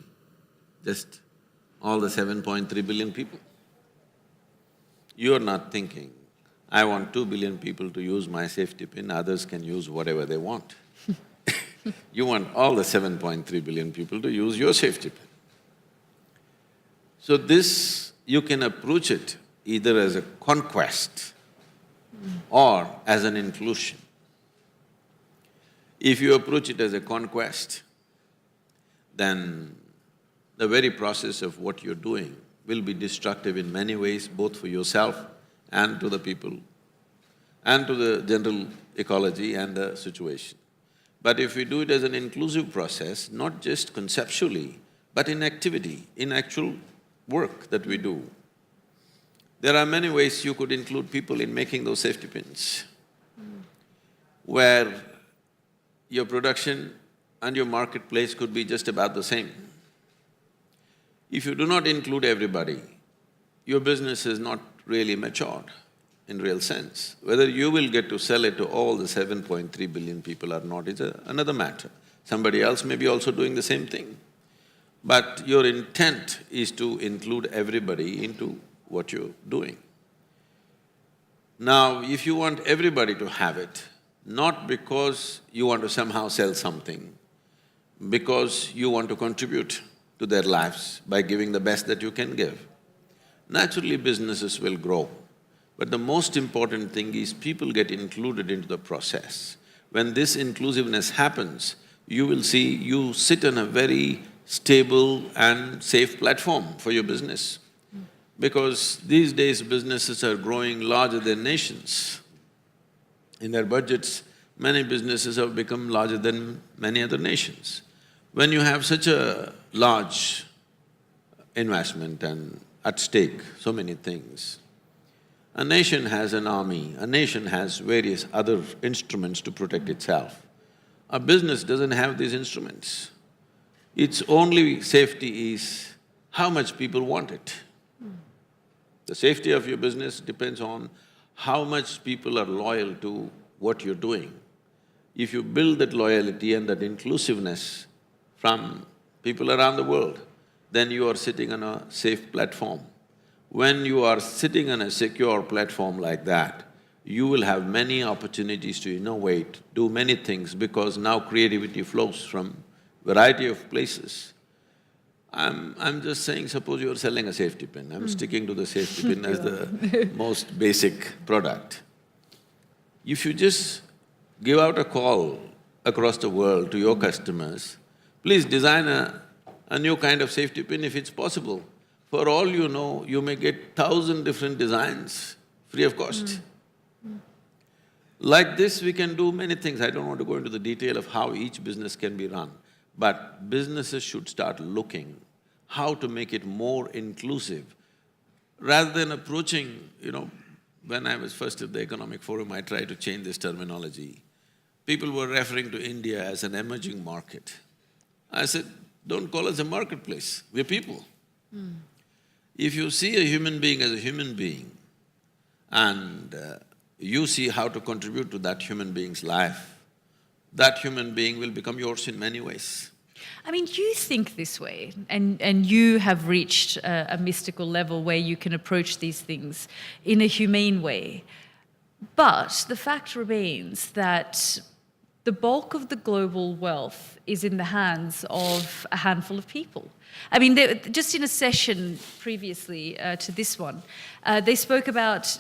just all the 7.3 billion people. You're not thinking, I want 2 billion people to use my safety pin, others can use whatever they want. You want all the 7.3 billion people to use your safety pin. So this, you can approach it either as a conquest or as an inclusion. If you approach it as a conquest, then the very process of what you're doing will be destructive in many ways, both for yourself and to the people, and to the general ecology and the situation. But if we do it as an inclusive process, not just conceptually, but in activity, in actual work that we do, there are many ways you could include people in making those safety pins, where your production and your marketplace could be just about the same. If you do not include everybody, your business is not really matured in real sense. Whether you will get to sell it to all the 7.3 billion people or not is another matter. Somebody else may be also doing the same thing. But your intent is to include everybody into what you're doing. Now, if you want everybody to have it, not because you want to somehow sell something, because you want to contribute to their lives by giving the best that you can give, naturally businesses will grow. But the most important thing is people get included into the process. When this inclusiveness happens, you will see you sit on a very stable and safe platform for your business. Because these days businesses are growing larger than nations. In their budgets, many businesses have become larger than many other nations. When you have such a large investment and at stake so many things, a nation has an army, a nation has various other instruments to protect itself. A business doesn't have these instruments. Its only safety is how much people want it. The safety of your business depends on how much people are loyal to what you're doing. If you build that loyalty and that inclusiveness from people around the world, then you are sitting on a safe platform. When you are sitting on a secure platform like that, you will have many opportunities to innovate, do many things, because now creativity flows from variety of places. I'm just saying, suppose you're selling a safety pin, I'm sticking to the safety pin as the most basic product. If you just give out a call across the world to your customers, please design a new kind of safety pin if it's possible. For all you know, you may get 1,000 different designs free of cost. Like this, we can do many things. I don't want to go into the detail of how each business can be run, but businesses should start looking how to make it more inclusive. Rather than approaching, when I was first at the Economic Forum, I tried to change this terminology. People were referring to India as an emerging market. I said, don't call us a marketplace, we're people. If you see a human being as a human being and you see how to contribute to that human being's life, that human being will become yours in many ways. I mean, you think this way, and you have reached a mystical level where you can approach these things in a humane way. But the fact remains that the bulk of the global wealth is in the hands of a handful of people. I mean, just in a session previously to this one, they spoke about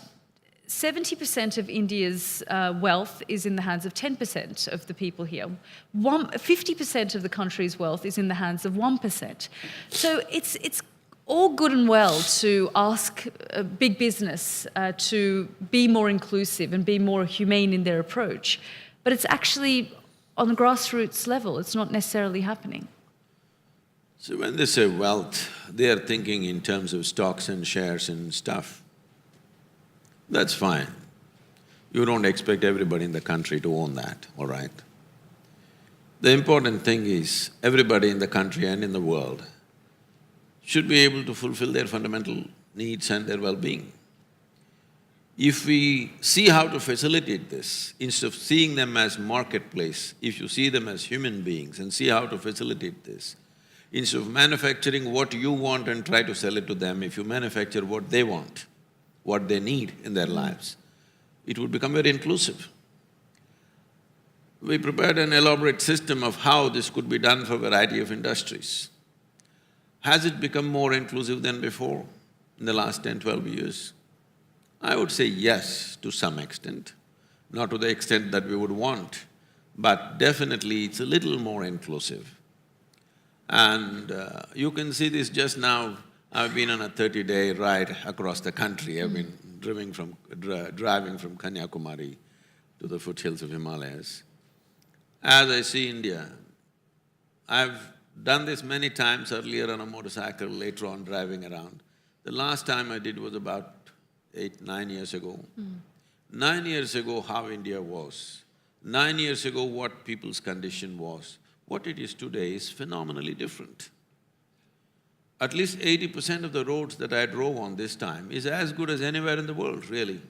70% of India's wealth is in the hands of 10% of the people here. 50% of the country's wealth is in the hands of 1%. So it's all good and well to ask big business to be more inclusive and be more humane in their approach, but it's actually on the grassroots level, it's not necessarily happening. So when they say wealth, they are thinking in terms of stocks and shares and stuff. That's fine. You don't expect everybody in the country to own that, all right? The important thing is everybody in the country and in the world should be able to fulfill their fundamental needs and their well-being. If we see how to facilitate this, instead of seeing them as marketplace, if you see them as human beings and see how to facilitate this, instead of manufacturing what you want and try to sell it to them, if you manufacture what they want, what they need in their lives, it would become very inclusive. We prepared an elaborate system of how this could be done for a variety of industries. Has it become more inclusive than before in the last 10, 12 years? I would say yes, to some extent, not to the extent that we would want, but definitely it's a little more inclusive. And you can see this just now. I've been on a 30-day ride across the country. I've been driving from Kanyakumari to the foothills of Himalayas. As I see India, I've done this many times earlier on a motorcycle, later on driving around. The last time I did was about 8, 9 years ago. 9 years ago, how India was. 9 years ago, what people's condition was. What it is today is phenomenally different. At least 80% of the roads that I drove on this time is as good as anywhere in the world, really.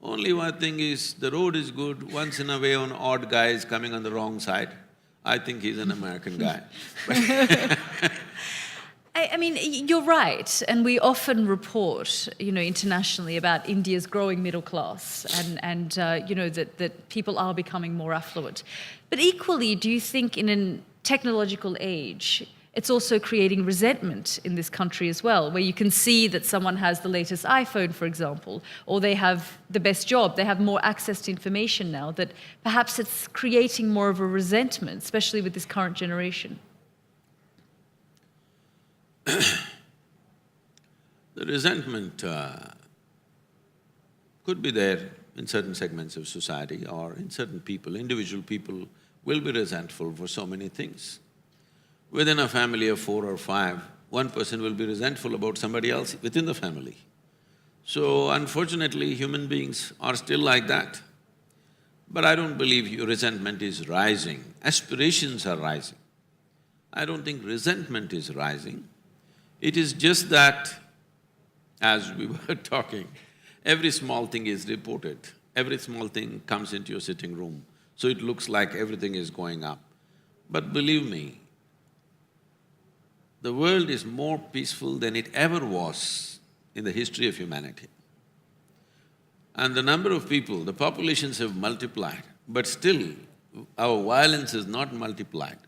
Only one thing is, the road is good, once in a way an odd guy is coming on the wrong side. I think he's an American guy. I mean, you're right, and we often report, internationally about India's growing middle class and that people are becoming more affluent. But equally, do you think in a technological age, it's also creating resentment in this country as well, where you can see that someone has the latest iPhone, for example, or they have the best job, they have more access to information now, that perhaps it's creating more of a resentment, especially with this current generation. The resentment could be there in certain segments of society or in certain people. Individual people will be resentful for so many things. Within a family of 4 or 5, one person will be resentful about somebody else within the family. So unfortunately, human beings are still like that. But I don't believe your resentment is rising, aspirations are rising. I don't think resentment is rising. It is just that, as we were talking, every small thing is reported, every small thing comes into your sitting room, so it looks like everything is going up. But believe me, the world is more peaceful than it ever was in the history of humanity. And the number of people, the populations have multiplied, but still our violence is not multiplied.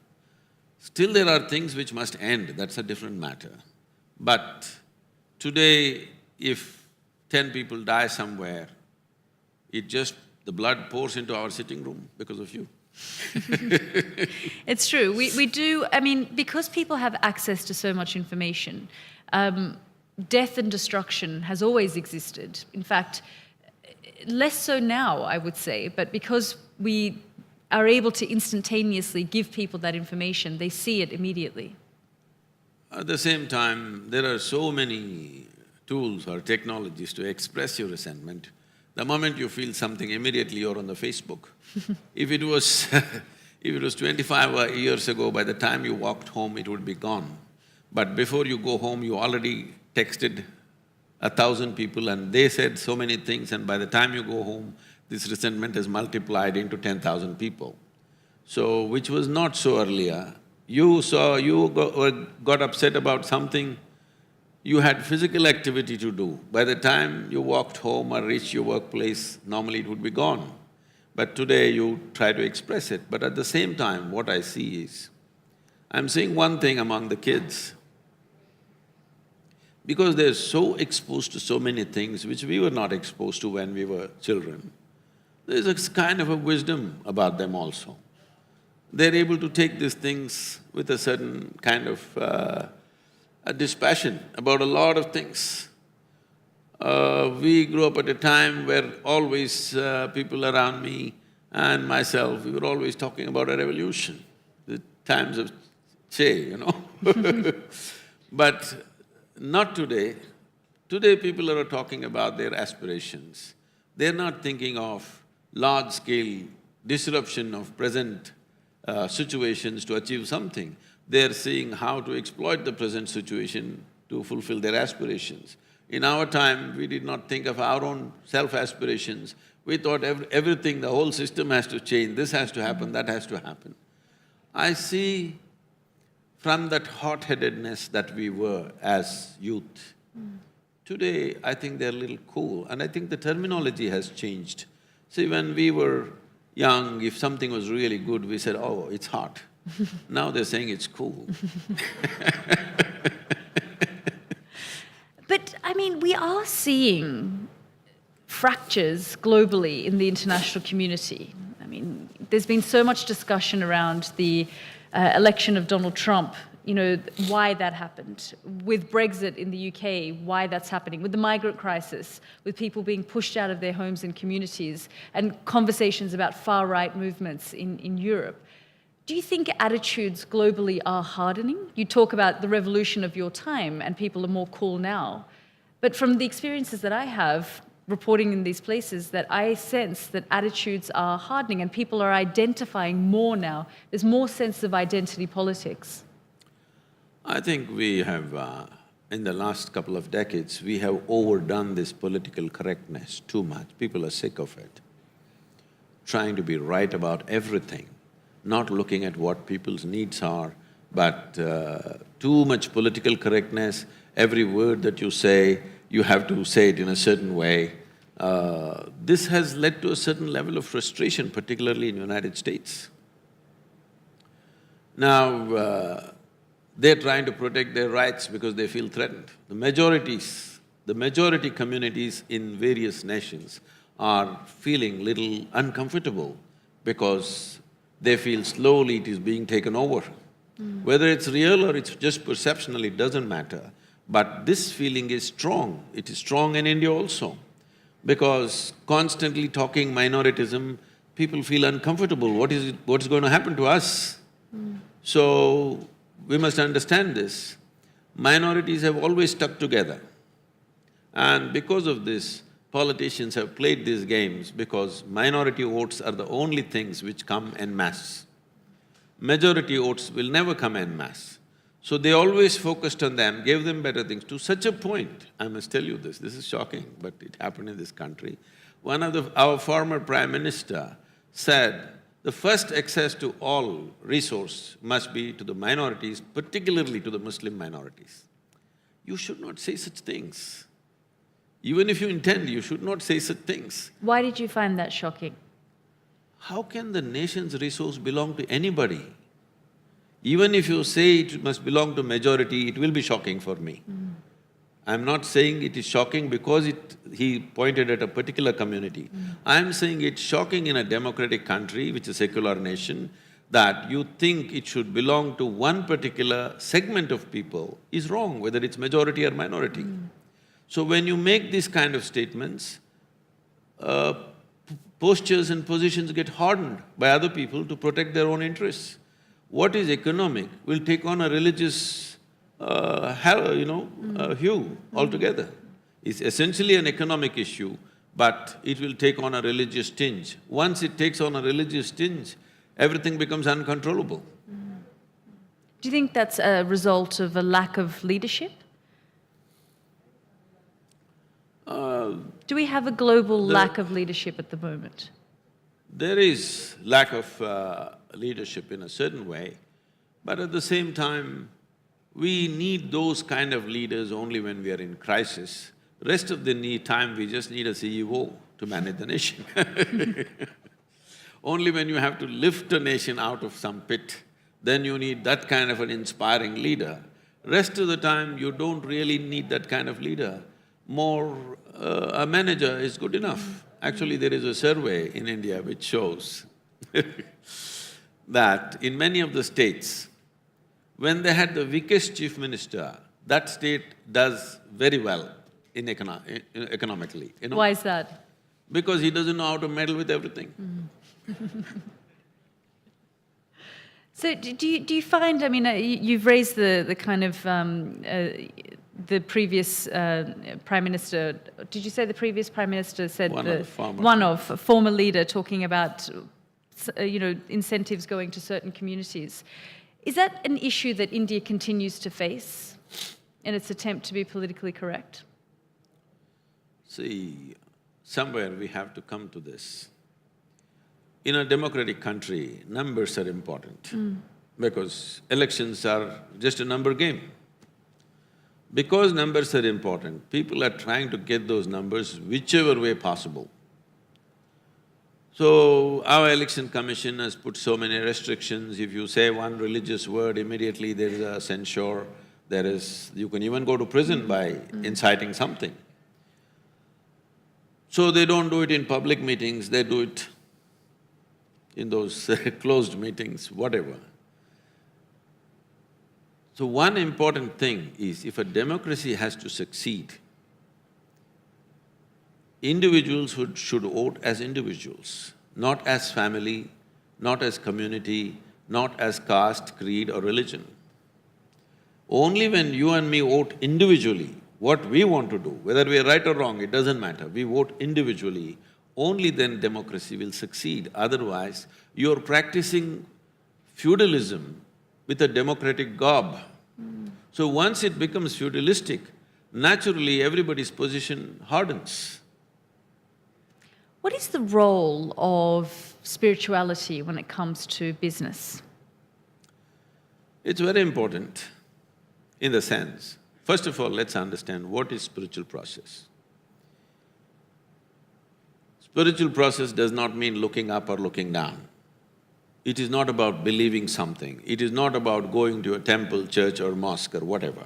Still there are things which must end, that's a different matter. But today, if 10 people die somewhere, the blood pours into our sitting room because of you. It's true. We do, I mean, because people have access to so much information, death and destruction has always existed. In fact, less so now, I would say, but because we are able to instantaneously give people that information, they see it immediately. At the same time, there are so many tools or technologies to express your resentment. The moment you feel something, immediately you're on the Facebook. If it was if it was 25 years ago, by the time you walked home, it would be gone. But before you go home, you already texted 1,000 people and they said so many things, and by the time you go home, this resentment has multiplied into 10,000 people. So, which was not so earlier. You got upset about something, you had physical activity to do. By the time you walked home or reached your workplace, normally it would be gone. But today you try to express it. But at the same time, what I see is, I'm seeing one thing among the kids. Because they're so exposed to so many things which we were not exposed to when we were children, there's a kind of a wisdom about them also. They're able to take these things with a certain kind of a dispassion about a lot of things. We grew up at a time where always people around me and myself, we were always talking about a revolution, the times of Che, But not today. Today people are talking about their aspirations. They're not thinking of large-scale disruption of present situations to achieve something. They're seeing how to exploit the present situation to fulfill their aspirations. In our time, we did not think of our own self-aspirations. We thought everything, the whole system has to change, this has to happen, that has to happen. I see from that hot-headedness that we were as youth, today I think they're a little cool, and I think the terminology has changed. See, when we were young, if something was really good, we said, oh, it's hot. Now they're saying it's cool. But, I mean, we are seeing fractures globally in the international community. I mean, there's been so much discussion around the election of Donald Trump, why that happened. With Brexit in the UK, why that's happening. With the migrant crisis, with people being pushed out of their homes and communities, and conversations about far-right movements in Europe. Do you think attitudes globally are hardening? You talk about the revolution of your time and people are more cool now. But from the experiences that I have reporting in these places, that I sense that attitudes are hardening and people are identifying more now. There's more sense of identity politics. I think we have, in the last couple of decades, we have overdone this political correctness too much. People are sick of it. Trying to be right about everything, not looking at what people's needs are, but too much political correctness. Every word that you say, you have to say it in a certain way. This has led to a certain level of frustration, particularly in the United States. Now, they're trying to protect their rights because they feel threatened. The majority communities in various nations are feeling little uncomfortable because they feel slowly it is being taken over. Whether it's real or it's just perceptional, it doesn't matter. But this feeling is strong. It is strong in India also. Because constantly talking minoritism, people feel uncomfortable. What's going to happen to us? So, we must understand this. Minorities have always stuck together. And because of this, politicians have played these games because minority votes are the only things which come en masse. Majority votes will never come en masse. So they always focused on them, gave them better things, to such a point, I must tell you this is shocking, but it happened in this country. Our former Prime Minister said, the first access to all resource must be to the minorities, particularly to the Muslim minorities. You should not say such things. Even if you intend, you should not say such things. Why did you find that shocking? How can the nation's resource belong to anybody? Even if you say it must belong to majority, it will be shocking for me. I'm not saying it is shocking because he pointed at a particular community. I'm saying it's shocking in a democratic country, which is a secular nation, that you think it should belong to one particular segment of people is wrong, whether it's majority or minority. So when you make these kind of statements, postures and positions get hardened by other people to protect their own interests. What is economic will take on a religious hue altogether. It's essentially an economic issue, but it will take on a religious tinge. Once it takes on a religious tinge, everything becomes uncontrollable. Do you think that's a result of a lack of leadership? Do we have a global lack of leadership at the moment? There is lack of leadership in a certain way, but at the same time, we need those kind of leaders only when we are in crisis. Rest of the time, we just need a CEO to manage the nation. Only when you have to lift a nation out of some pit, then you need that kind of an inspiring leader. Rest of the time, you don't really need that kind of leader. A manager is good enough. Actually, there is a survey in India which shows that in many of the states, when they had the weakest chief minister, that state does very well in economically, you know. Why is that? Because he doesn't know how to meddle with everything. So do you find, I mean, you've raised the kind of, the previous Prime Minister, did you say the previous Prime Minister said a former leader talking about, incentives going to certain communities. Is that an issue that India continues to face in its attempt to be politically correct? See, somewhere we have to come to this. In a democratic country, numbers are important because elections are just a number game. Because numbers are important, people are trying to get those numbers whichever way possible. So, our election commission has put so many restrictions. If you say one religious word, immediately there is a censure, you can even go to prison by inciting something. So they don't do it in public meetings, they do it in those closed meetings, whatever. So one important thing is, if a democracy has to succeed, individuals should vote as individuals, not as family, not as community, not as caste, creed or religion. Only when you and me vote individually, what we want to do, whether we are right or wrong, it doesn't matter, we vote individually, only then democracy will succeed. Otherwise, you're practicing feudalism with a democratic garb. So once it becomes feudalistic, naturally everybody's position hardens. What is the role of spirituality when it comes to business? It's very important in the sense, first of all, let's understand what is spiritual process. Spiritual process does not mean looking up or looking down. It is not about believing something. It is not about going to a temple, church or mosque or whatever.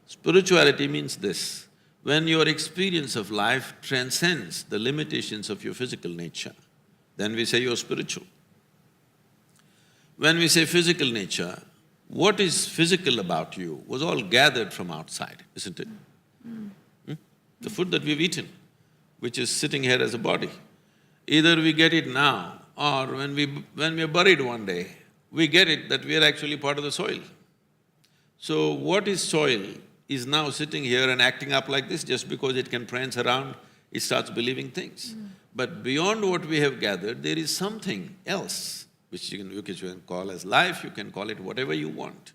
Spirituality means this: when your experience of life transcends the limitations of your physical nature, then we say you're spiritual. When we say physical nature, what is physical about you was all gathered from outside, isn't it? The food that we've eaten, which is sitting here as a body. Either we get it now, or when we're buried one day, we get it that we are actually part of the soil. So what is soil is now sitting here and acting up like this just because it can prance around, it starts believing things. But beyond what we have gathered, there is something else which you can call as life, you can call it whatever you want,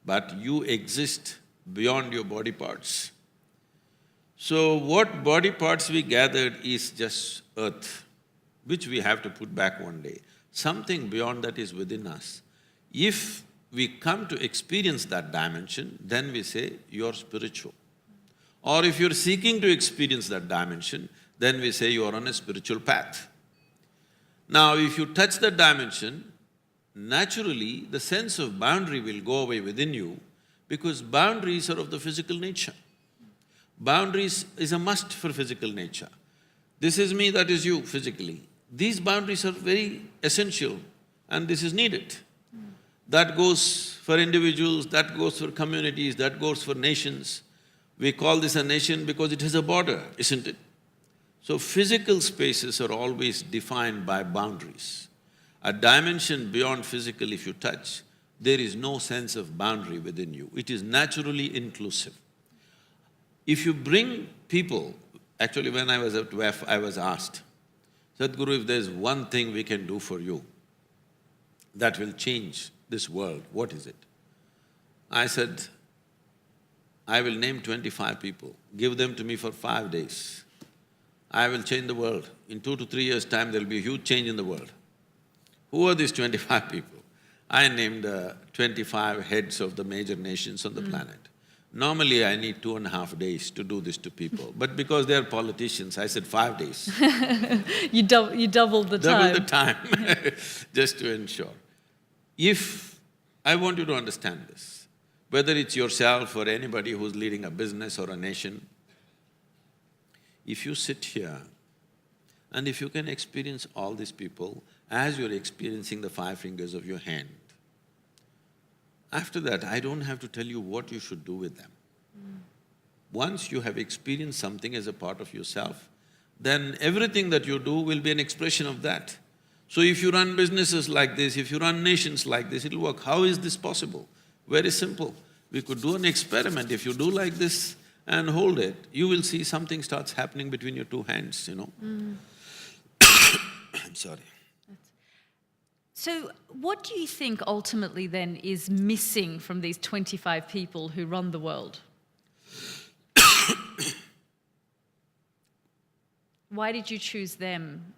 but you exist beyond your body parts. So what body parts we gathered is just earth, which we have to put back one day. Something beyond that is within us. If we come to experience that dimension, then we say, you're spiritual. Or if you're seeking to experience that dimension, then we say you're on a spiritual path. Now, if you touch that dimension, naturally the sense of boundary will go away within you because boundaries are of the physical nature. Boundaries is a must for physical nature. This is me, that is you physically. These boundaries are very essential and this is needed. That goes for individuals, that goes for communities, that goes for nations. We call this a nation because it has a border, isn't it? So physical spaces are always defined by boundaries. A dimension beyond physical, if you touch, there is no sense of boundary within you. It is naturally inclusive. If you bring people… Actually, when I was at WEF, I was asked, Sadhguru, if there's one thing we can do for you that will change this world, what is it? I said, I will name 25 people, give them to me for 5 days. I will change the world. In 2 to 3 years' time, there'll be a huge change in the world. Who are these 25 people? I named 25 heads of the major nations on the planet. Normally, I need 2.5 days to do this to people, but because they're politicians, I said 5 days. You doubled the time. Double the time, just to ensure. If… I want you to understand this, whether it's yourself or anybody who's leading a business or a nation, if you sit here and if you can experience all these people as you're experiencing the 5 fingers of your hand, after that, I don't have to tell you what you should do with them. Once you have experienced something as a part of yourself, then everything that you do will be an expression of that. So if you run businesses like this, if you run nations like this, it'll work. How is this possible? Very simple. We could do an experiment. If you do like this and hold it, you will see something starts happening between your 2 hands, you know. I'm sorry. So what do you think ultimately then is missing from these 25 people who run the world? Why did you choose them?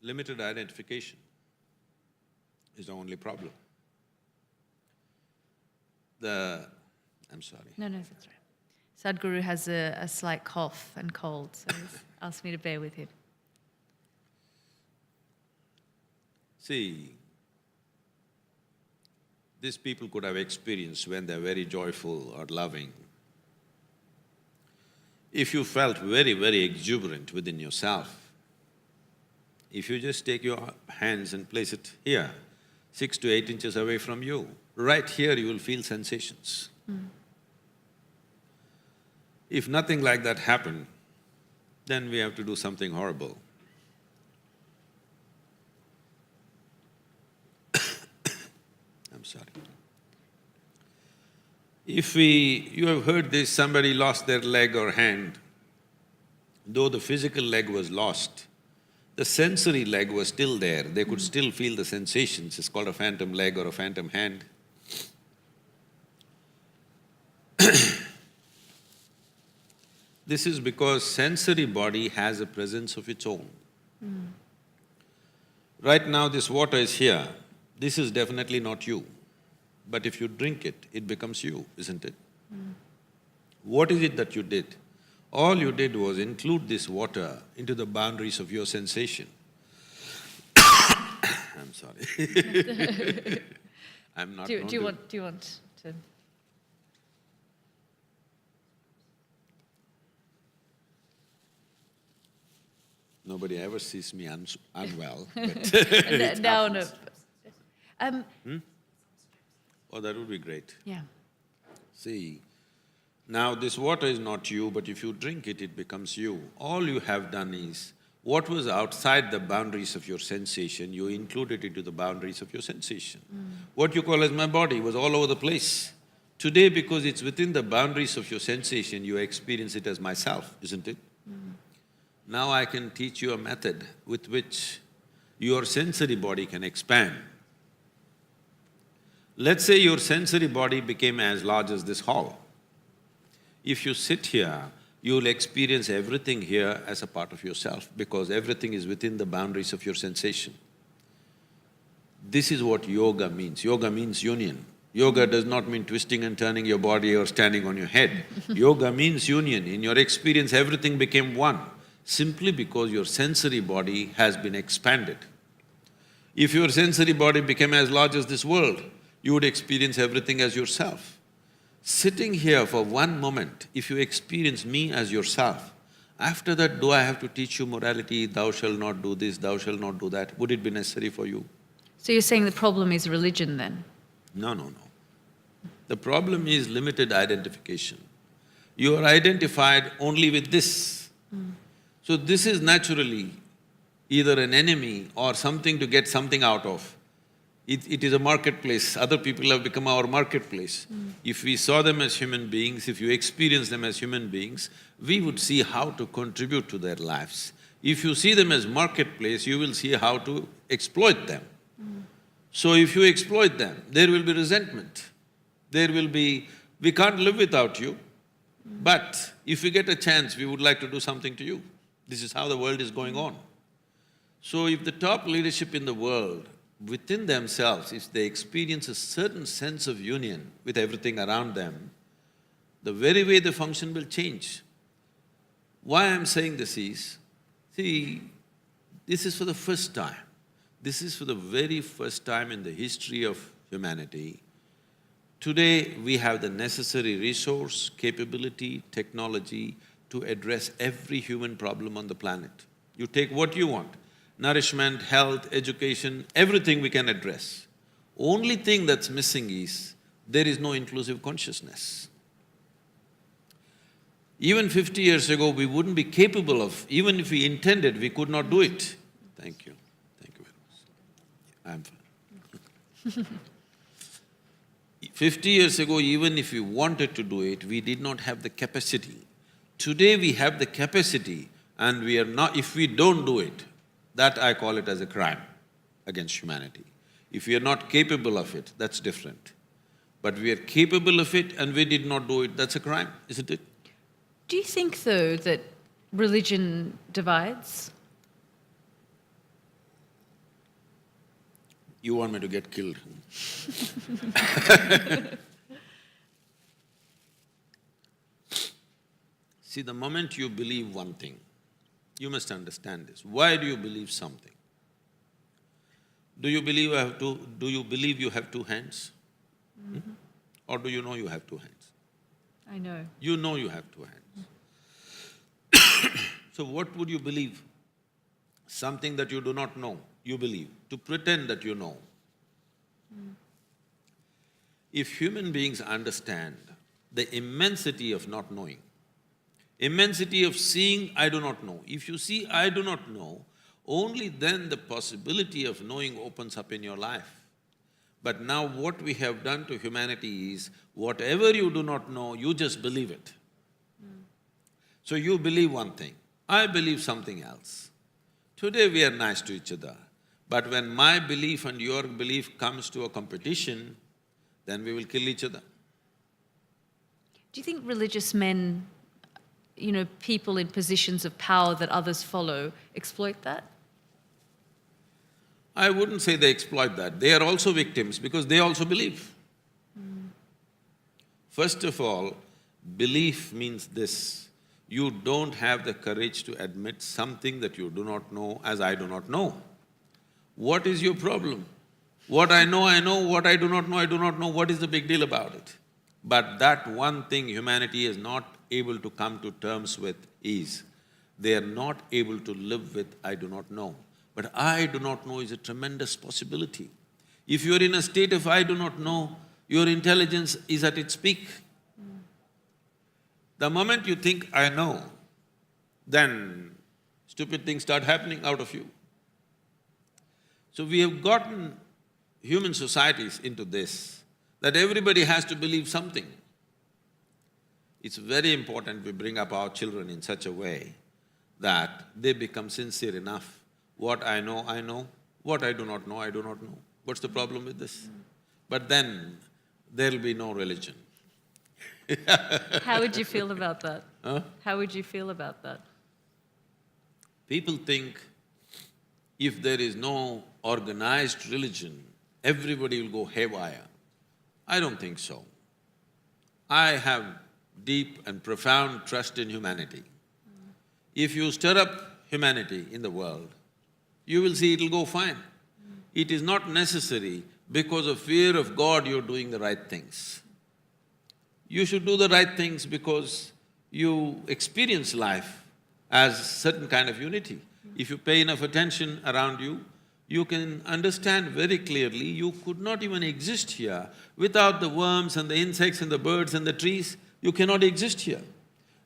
Limited identification is the only problem. I'm sorry. No, that's right. Sadhguru has a slight cough and cold, so he's asked me to bear with him. See, these people could have experienced when they're very joyful or loving. If you felt very, very exuberant within yourself, if you just take your hands and place it here, 6 to 8 inches away from you, right here you will feel sensations. If nothing like that happened, then we have to do something horrible. I'm sorry. You have heard this, somebody lost their leg or hand, though the physical leg was lost, the sensory leg was still there, they could still feel the sensations, it's called a phantom leg or a phantom hand. This is because sensory body has a presence of its own. Right now this water is here, this is definitely not you. But if you drink it, it becomes you, isn't it? What is it that you did? All you did was include this water into the boundaries of your sensation. I'm sorry. I'm not. Do you want to? Nobody ever sees me unwell. But it Now, happens. no. Oh, that would be great. Yeah. See, now this water is not you, but if you drink it, it becomes you. All you have done is, what was outside the boundaries of your sensation, you included into the boundaries of your sensation. What you call as my body was all over the place. Today, because it's within the boundaries of your sensation, you experience it as myself, isn't it? Now I can teach you a method with which your sensory body can expand. Let's say your sensory body became as large as this hall. If you sit here, you'll experience everything here as a part of yourself because everything is within the boundaries of your sensation. This is what yoga means. Yoga means union. Yoga does not mean twisting and turning your body or standing on your head. Yoga means union. In your experience, everything became one, simply because your sensory body has been expanded. If your sensory body became as large as this world, you would experience everything as yourself. Sitting here for one moment, if you experience me as yourself, after that, do I have to teach you morality, thou shalt not do this, thou shalt not do that? Would it be necessary for you? So you're saying the problem is religion then? No, no, no. The problem is limited identification. You are identified only with this. So this is naturally either an enemy or something to get something out of. It is a marketplace, other people have become our marketplace. If we saw them as human beings, if you experience them as human beings, we would see how to contribute to their lives. If you see them as marketplace, you will see how to exploit them. So if you exploit them, there will be resentment. There will be, we can't live without you, but if we get a chance, we would like to do something to you. This is how the world is going on. So if the top leadership in the world, within themselves, if they experience a certain sense of union with everything around them, the very way they function will change. Why I'm saying this is, see, this is for the first time. This is for the very first time in the history of humanity. Today, we have the necessary resource, capability, technology to address every human problem on the planet. You take what you want, nourishment, health, education, everything we can address. Only thing that's missing is, there is no inclusive consciousness. Even 50 years ago, we wouldn't be capable of, even if we intended, we could not do it. Thank you. Thank you very much. I'm fine. 50 years ago, even if we wanted to do it, we did not have the capacity. Today we have the capacity and we are not… if we don't do it, that I call it as a crime against humanity. If we are not capable of it, that's different. But we are capable of it and we did not do it, that's a crime, isn't it? Do you think, though, that religion divides? You want me to get killed? See, the moment you believe one thing, you must understand this. Why do you believe something? Do you believe you have two hands? Or do you know you have two hands? I know. You know you have two hands. So what would you believe? Something that you do not know, you believe, to pretend that you know. If human beings understand the immensity of not knowing, immensity of seeing I do not know, if you see I do not know, only then the possibility of knowing opens up in your life. But now what we have done to humanity is, whatever you do not know, you just believe it. So you believe one thing, I believe something else. Today we are nice to each other, but when my belief and your belief comes to a competition, then we will kill each other. Do you think religious men, people in positions of power that others follow, exploit that? I wouldn't say they exploit that. They are also victims because they also believe. First of all, belief means this: you don't have the courage to admit something that you do not know as I do not know. What is your problem? What I know, I know. What I do not know, I do not know. What is the big deal about it? But that one thing humanity is not able to come to terms with is, they are not able to live with I do not know. But I do not know is a tremendous possibility. If you're in a state of I do not know, your intelligence is at its peak. The moment you think I know, then stupid things start happening out of you. So we have gotten human societies into this, that everybody has to believe something. It's very important we bring up our children in such a way that they become sincere enough. What I know, I know. What I do not know, I do not know. What's the problem with this? But then there'll be no religion. How would you feel about that? Huh? How would you feel about that? People think if there is no organized religion, everybody will go haywire. I don't think so. I have deep and profound trust in humanity. If you stir up humanity in the world, you will see it'll go fine. It is not necessary because of fear of God you're doing the right things. You should do the right things because you experience life as certain kind of unity. If you pay enough attention around you, you can understand very clearly you could not even exist here without the worms and the insects and the birds and the trees. You cannot exist here.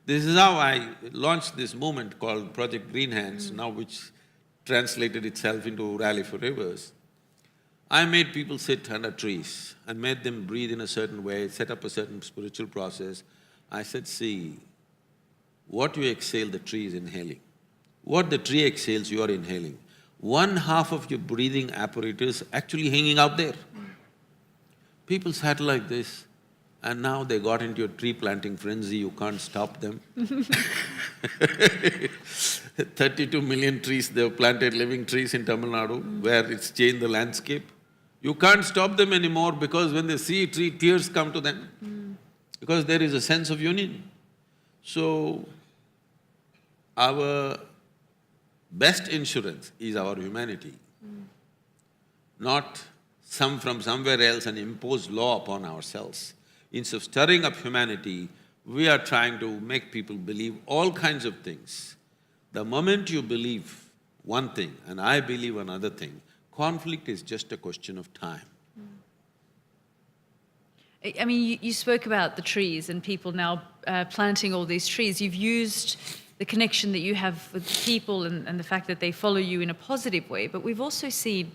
This is how I launched this movement called Project Green Hands, now which translated itself into Rally for Rivers. I made people sit under trees and made them breathe in a certain way, set up a certain spiritual process. I said, see, what you exhale, the tree is inhaling. What the tree exhales, you are inhaling. One half of your breathing apparatus actually hanging out there. People sat like this, and now they got into a tree planting frenzy, you can't stop them. 32 million trees, they've planted living trees in Tamil Nadu, where it's changed the landscape. You can't stop them anymore because when they see a tree, tears come to them, because there is a sense of union. So, our best insurance is our humanity, not some from somewhere else and impose law upon ourselves. Instead of stirring up humanity, we are trying to make people believe all kinds of things. The moment you believe one thing and I believe another thing, conflict is just a question of time. I mean, you spoke about the trees and people now planting all these trees. You've used the connection that you have with people and the fact that they follow you in a positive way, but we've also seen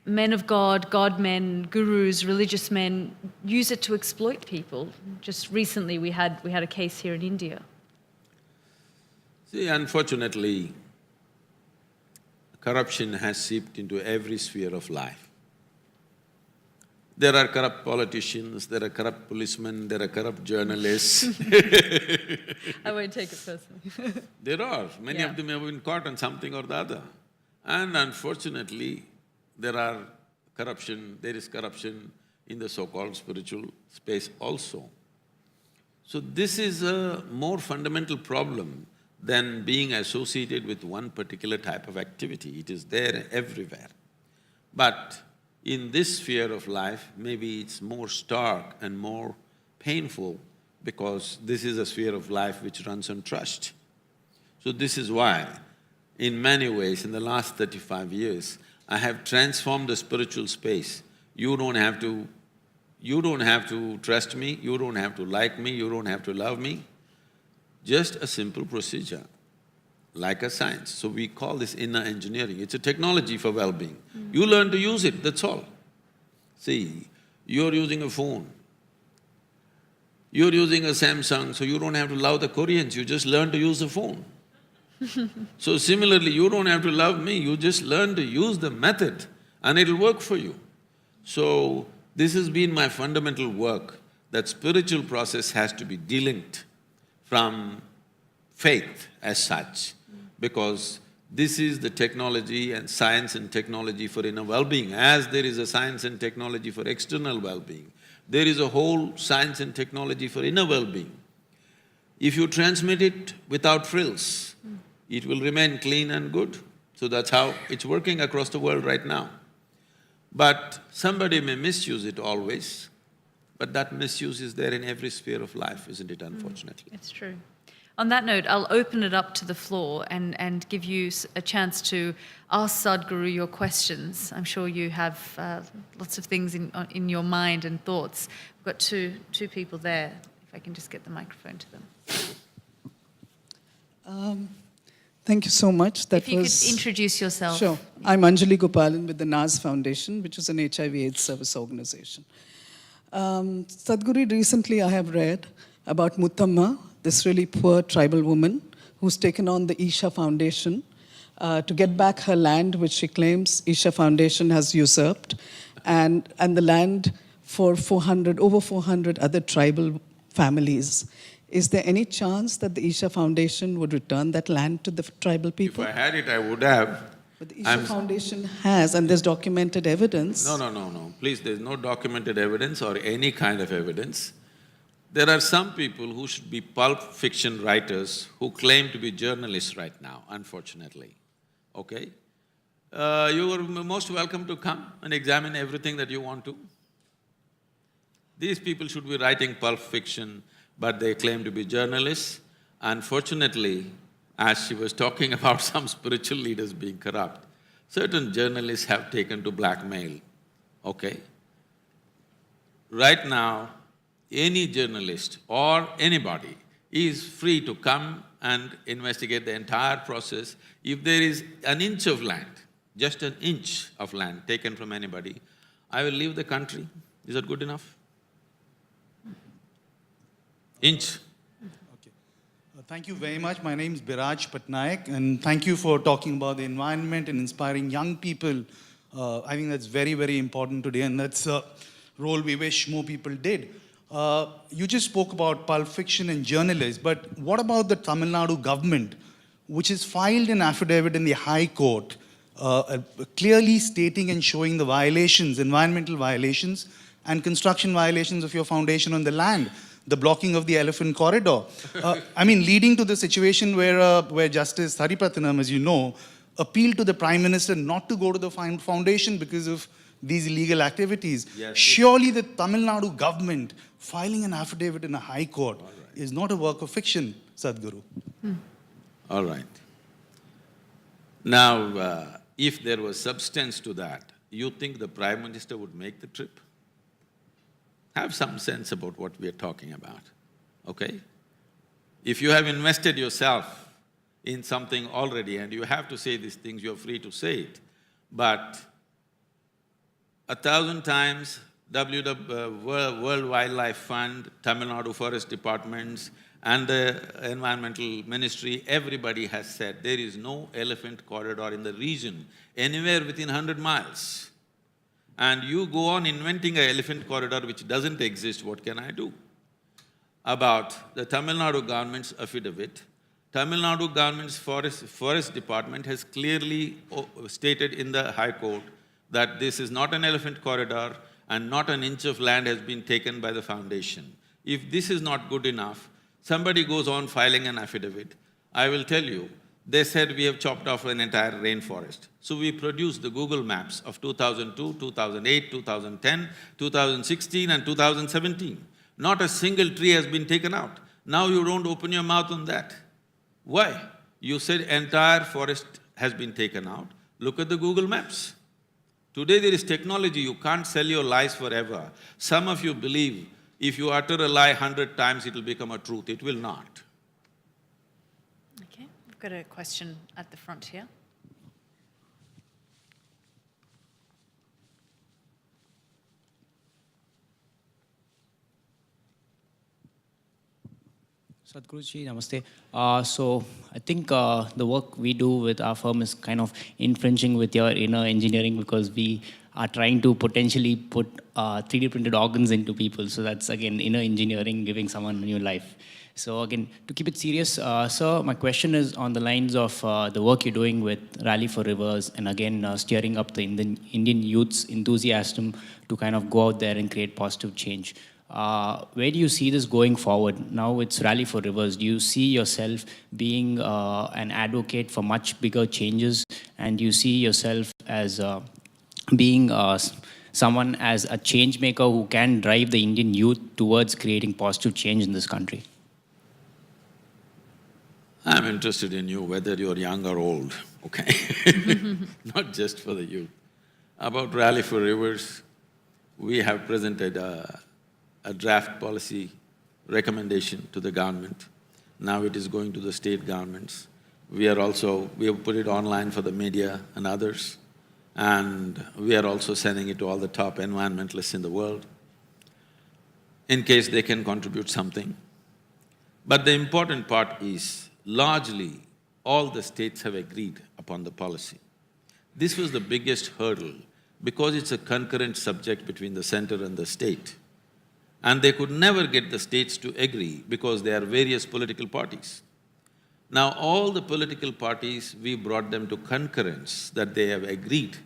men of God, God-men, gurus, religious men use it to exploit people. Just recently we had a case here in India. See, unfortunately, corruption has seeped into every sphere of life. There are corrupt politicians, there are corrupt policemen, there are corrupt journalists. I won't take it personally. There are. Many of them have been caught on something or the other. And unfortunately, there is corruption in the so-called spiritual space also. So this is a more fundamental problem than being associated with one particular type of activity. It is there everywhere. But in this sphere of life, maybe it's more stark and more painful because this is a sphere of life which runs on trust. So this is why, in many ways, in the last 35 years, I have transformed the spiritual space. You don't have to trust me, you don't have to like me, you don't have to love me. Just a simple procedure, like a science. So we call this inner engineering. It's a technology for well-being. You learn to use it, that's all. See, you're using a phone, you're using a Samsung, so you don't have to love the Koreans, you just learn to use the phone. So similarly, you don't have to love me, you just learn to use the method and it'll work for you. So, this has been my fundamental work, that spiritual process has to be delinked from faith as such, because this is the technology and science and technology for inner well-being. As there is a science and technology for external well-being, there is a whole science and technology for inner well-being. If you transmit it without frills, it will remain clean and good. So that's how it's working across the world right now. But somebody may misuse it always, but that misuse is there in every sphere of life, isn't it, unfortunately? It's true. On that note, I'll open it up to the floor and give you a chance to ask Sadhguru your questions. I'm sure you have lots of things in your mind and thoughts. We've got two people there. If I can just get the microphone to them. Thank you so much. If you could introduce yourself. Sure. I'm Anjali Gopalan with the NAS Foundation, which is an HIV/AIDS service organization. Sadhguru, recently I have read about Muthamma, this really poor tribal woman who's taken on the Isha Foundation to get back her land, which she claims Isha Foundation has usurped, and the land for over 400 other tribal families. Is there any chance that the Isha Foundation would return that land to the tribal people? If I had it, I would have. But the Isha Foundation has, and there's documented evidence. No. Please, there's no documented evidence or any kind of evidence. There are some people who should be pulp fiction writers who claim to be journalists right now, unfortunately, okay? You are most welcome to come and examine everything that you want to. These people should be writing pulp fiction, but they claim to be journalists. Unfortunately, as she was talking about some spiritual leaders being corrupt, certain journalists have taken to blackmail, okay? Right now, any journalist or anybody is free to come and investigate the entire process. If there is an inch of land, just an inch of land taken from anybody, I will leave the country. Is that good enough? Inch. Okay. Thank you very much. My name is Biraj Patnaik, and thank you for talking about the environment and inspiring young people. I think that's very, very important today, and that's a role we wish more people did. You just spoke about pulp fiction and journalists, but what about the Tamil Nadu government, which has filed an affidavit in the High Court clearly stating and showing the violations, environmental violations and construction violations of your foundation on the land, the blocking of the elephant corridor. Leading to the situation where Justice Haripratnam, as you know, appealed to the Prime Minister not to go to the foundation because of these illegal activities. Yes. Surely the Tamil Nadu government filing an affidavit in a high court is not a work of fiction, Sadhguru. All right. Now, if there was substance to that, you think the Prime Minister would make the trip? Have some sense about what we are talking about, okay? If you have invested yourself in something already and you have to say these things, you're free to say it. But 1,000 times World Wildlife Fund, Tamil Nadu Forest Departments and the Environmental Ministry, everybody has said there is no elephant corridor in the region, anywhere within 100 miles. And you go on inventing an elephant corridor which doesn't exist, what can I do? About the Tamil Nadu government's affidavit, Tamil Nadu government's forest department has clearly stated in the High Court that this is not an elephant corridor and not an inch of land has been taken by the foundation. If this is not good enough, somebody goes on filing an affidavit. I will tell you, they said we have chopped off an entire rainforest. So we produced the Google Maps of 2002, 2008, 2010, 2016 and 2017. Not a single tree has been taken out. Now you don't open your mouth on that. Why? You said entire forest has been taken out. Look at the Google Maps. Today there is technology, you can't sell your lies forever. Some of you believe if you utter a lie 100 times, it will become a truth. It will not. Okay, we've got a question at the front here. Sadhguruji, namaste. So I think the work we do with our firm is kind of infringing with your inner engineering because we are trying to potentially put 3D printed organs into people. So that's again inner engineering, giving someone a new life. So again, to keep it serious, sir, my question is on the lines of the work you're doing with Rally for Rivers and again steering up the Indian youth's enthusiasm to kind of go out there and create positive change. Where do you see this going forward? Now it's Rally for Rivers. Do you see yourself being an advocate for much bigger changes? And do you see yourself as being someone as a change maker who can drive the Indian youth towards creating positive change in this country? I'm interested in you, whether you're young or old, okay? Not just for the youth. About Rally for Rivers, we have presented a draft policy recommendation to the government. Now it is going to the state governments. We have put it online for the media and others, and we are also sending it to all the top environmentalists in the world, in case they can contribute something. But the important part is, largely, all the states have agreed upon the policy. This was the biggest hurdle, because it's a concurrent subject between the center and the state. And they could never get the states to agree because there are various political parties. Now all the political parties, we brought them to concurrence, that they have agreed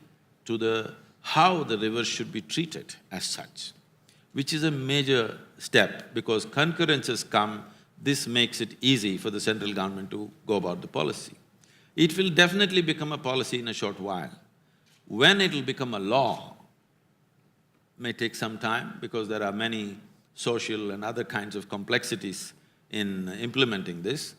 to how the rivers should be treated as such, which is a major step, because concurrence has come. This makes it easy for the central government to go about the policy. It will definitely become a policy in a short while. When it'll become a law may take some time, because there are many social and other kinds of complexities in implementing this.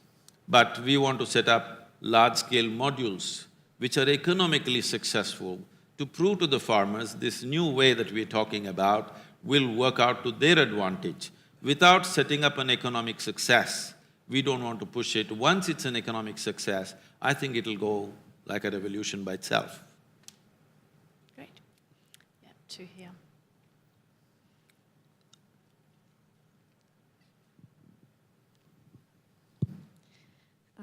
But we want to set up large-scale modules which are economically successful to prove to the farmers this new way that we're talking about will work out to their advantage. Without setting up an economic success, we don't want to push it. Once it's an economic success, I think it'll go like a revolution by itself. Great. Yeah, two here.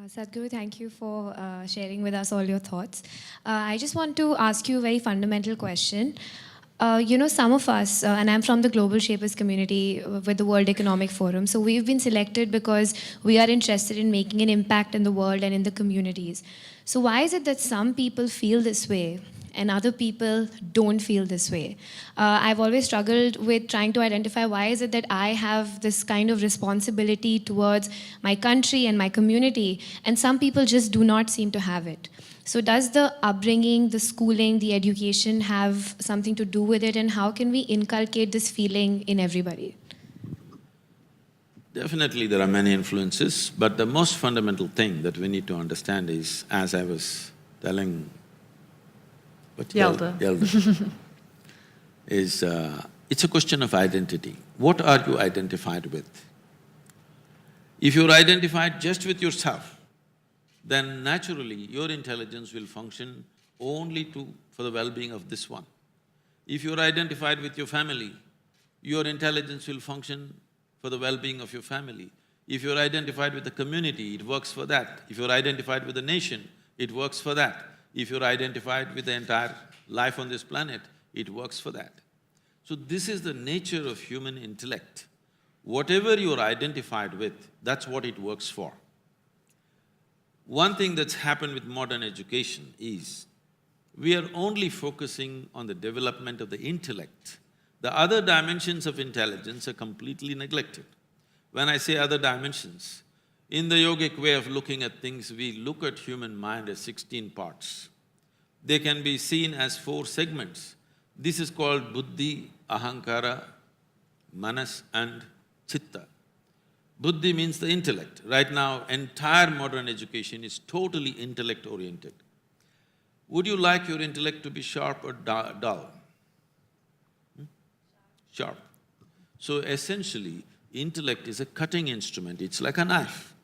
Sadhguru, thank you for sharing with us all your thoughts. I just want to ask you a very fundamental question. Some of us, and I'm from the Global Shapers community with the World Economic Forum, so we've been selected because we are interested in making an impact in the world and in the communities. So why is it that some people feel this way and other people don't feel this way? I've always struggled with trying to identify why is it that I have this kind of responsibility towards my country and my community, and some people just do not seem to have it. So does the upbringing, the schooling, the education have something to do with it, and how can we inculcate this feeling in everybody? Definitely there are many influences, but the most fundamental thing that we need to understand is, as I was telling Yelda, is it's a question of identity. What are you identified with? If you're identified just with yourself, then naturally your intelligence will function only for the well-being of this one. If you're identified with your family, your intelligence will function for the well-being of your family. If you're identified with the community, it works for that. If you're identified with the nation, it works for that. If you're identified with the entire life on this planet, it works for that. So this is the nature of human intellect. Whatever you're identified with, that's what it works for. One thing that's happened with modern education is, we are only focusing on the development of the intellect. The other dimensions of intelligence are completely neglected. When I say other dimensions, in the yogic way of looking at things, we look at human mind as 16 parts. They can be seen as 4 segments. This is called buddhi, ahankara, manas and chitta. Buddhi means the intellect. Right now, entire modern education is totally intellect-oriented. Would you like your intellect to be sharp or dull? Sharp. So essentially, intellect is a cutting instrument, it's like a knife.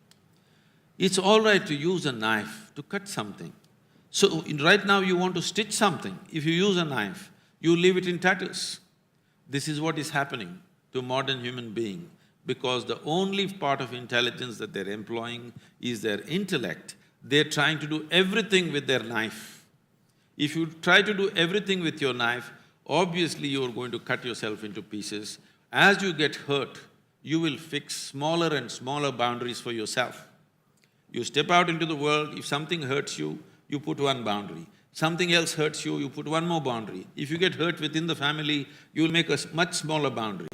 It's all right to use a knife to cut something. So right now you want to stitch something, if you use a knife, you leave it in tatters. This is what is happening to modern human being, because the only part of intelligence that they're employing is their intellect. They're trying to do everything with their knife. If you try to do everything with your knife, obviously you're going to cut yourself into pieces. As you get hurt, you will fix smaller and smaller boundaries for yourself. You step out into the world, if something hurts you, you put one boundary. Something else hurts you, you put one more boundary. If you get hurt within the family, you'll make a much smaller boundary.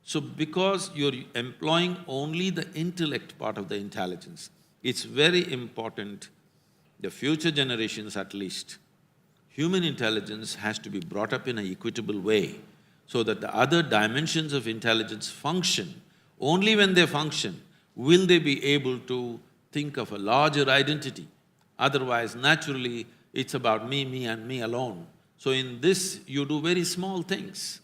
So because you're employing only the intellect part of the intelligence, it's very important, the future generations at least, human intelligence has to be brought up in an equitable way so that the other dimensions of intelligence function. Only when they function will they be able to think of a larger identity. Otherwise, naturally, it's about me, me and me alone. So in this, you do very small things.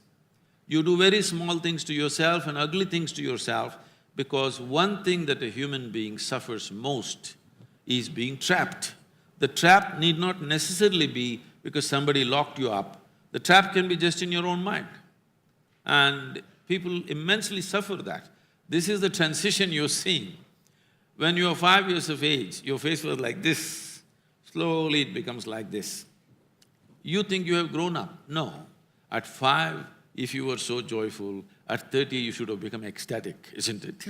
You do very small things to yourself and ugly things to yourself, because one thing that a human being suffers most is being trapped. The trap need not necessarily be because somebody locked you up. The trap can be just in your own mind. And people immensely suffer that. This is the transition you're seeing. When you are 5 years of age, your face was like this, slowly it becomes like this. You think you have grown up. No. At 5, if you were so joyful, at 30 you should have become ecstatic, isn't it?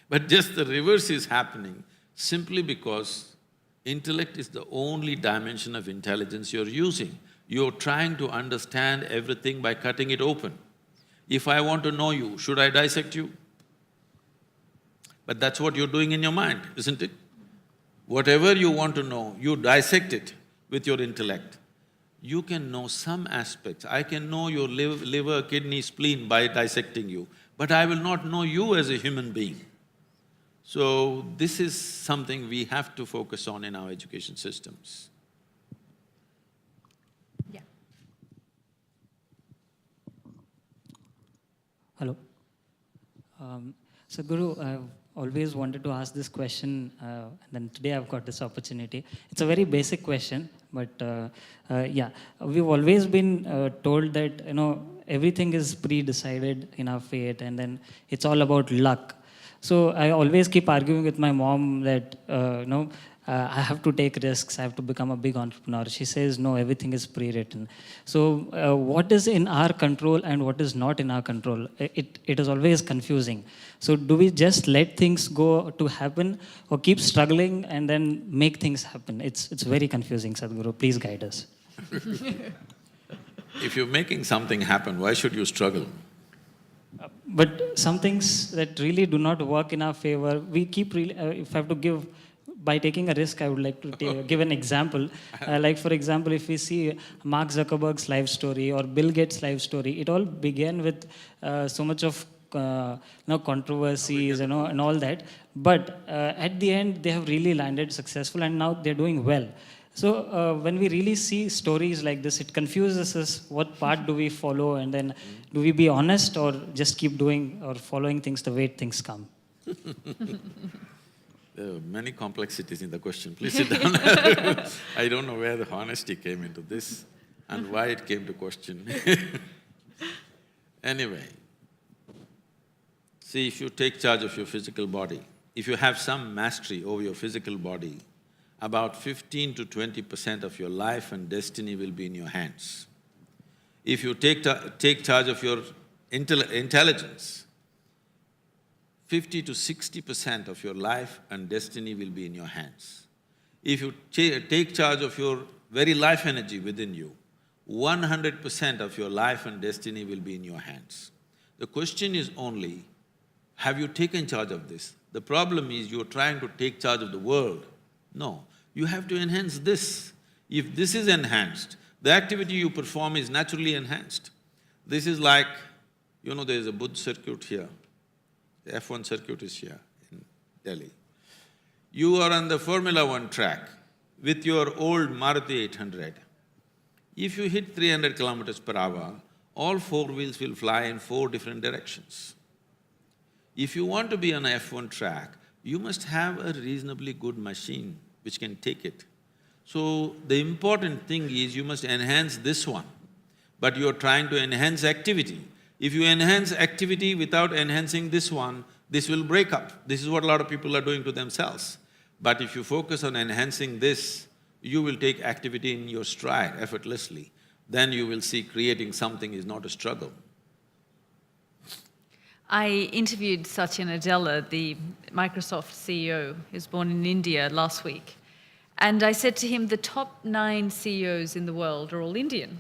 But just the reverse is happening simply because intellect is the only dimension of intelligence you're using. You're trying to understand everything by cutting it open. If I want to know you, should I dissect you? But that's what you're doing in your mind, isn't it? Whatever you want to know, you dissect it with your intellect. You can know some aspects. I can know your liver, kidney, spleen by dissecting you, but I will not know you as a human being. So this is something we have to focus on in our education systems. Yeah. Hello. Sadhguru, I've always wanted to ask this question, and then today I've got this opportunity. It's a very basic question, but yeah, we've always been told that, everything is pre-decided in our fate, and then it's all about luck. So I always keep arguing with my mom that, I have to take risks, I have to become a big entrepreneur. She says, no, everything is pre-written. So what is in our control and what is not in our control? It is always confusing. So do we just let things go to happen or keep struggling and then make things happen? It's very confusing, Sadhguru. Please guide us. If you're making something happen, why should you struggle? But some things that really do not work in our favor, we keep if I have to give, by taking a risk, I would like to give an example. Like for example, if we see Mark Zuckerberg's life story or Bill Gates' life story, it all began with so much of controversies, and all that. But at the end, they have really landed successful, and now they're doing well. So when we really see stories like this, it confuses us. What part do we follow, and then do we be honest or just keep doing or following things the way things come? There are many complexities in the question. Please sit down. I don't know where the honesty came into this and why it came to question. Anyway, see, if you take charge of your physical body, if you have some mastery over your physical body, about 15 to 20% of your life and destiny will be in your hands. If you take charge of your intelligence, 50 to 60% of your life and destiny will be in your hands. If you take charge of your very life energy within you, 100% of your life and destiny will be in your hands. The question is only, have you taken charge of this? The problem is you're trying to take charge of the world. No, you have to enhance this. If this is enhanced, the activity you perform is naturally enhanced. This is like, there's a Buddh circuit here. The F1 circuit is here in Delhi. You are on the Formula 1 track with your old Maruti 800. If you hit 300 kilometers per hour, all four wheels will fly in 4 different directions. If you want to be on a F1 track, you must have a reasonably good machine which can take it. So the important thing is you must enhance this one, but you're trying to enhance activity. If you enhance activity without enhancing this one, this will break up. This is what a lot of people are doing to themselves. But if you focus on enhancing this, you will take activity in your stride effortlessly. Then you will see creating something is not a struggle. I interviewed Satya Nadella, the Microsoft CEO, who's born in India, last week. And I said to him, the top 9 CEOs in the world are all Indian.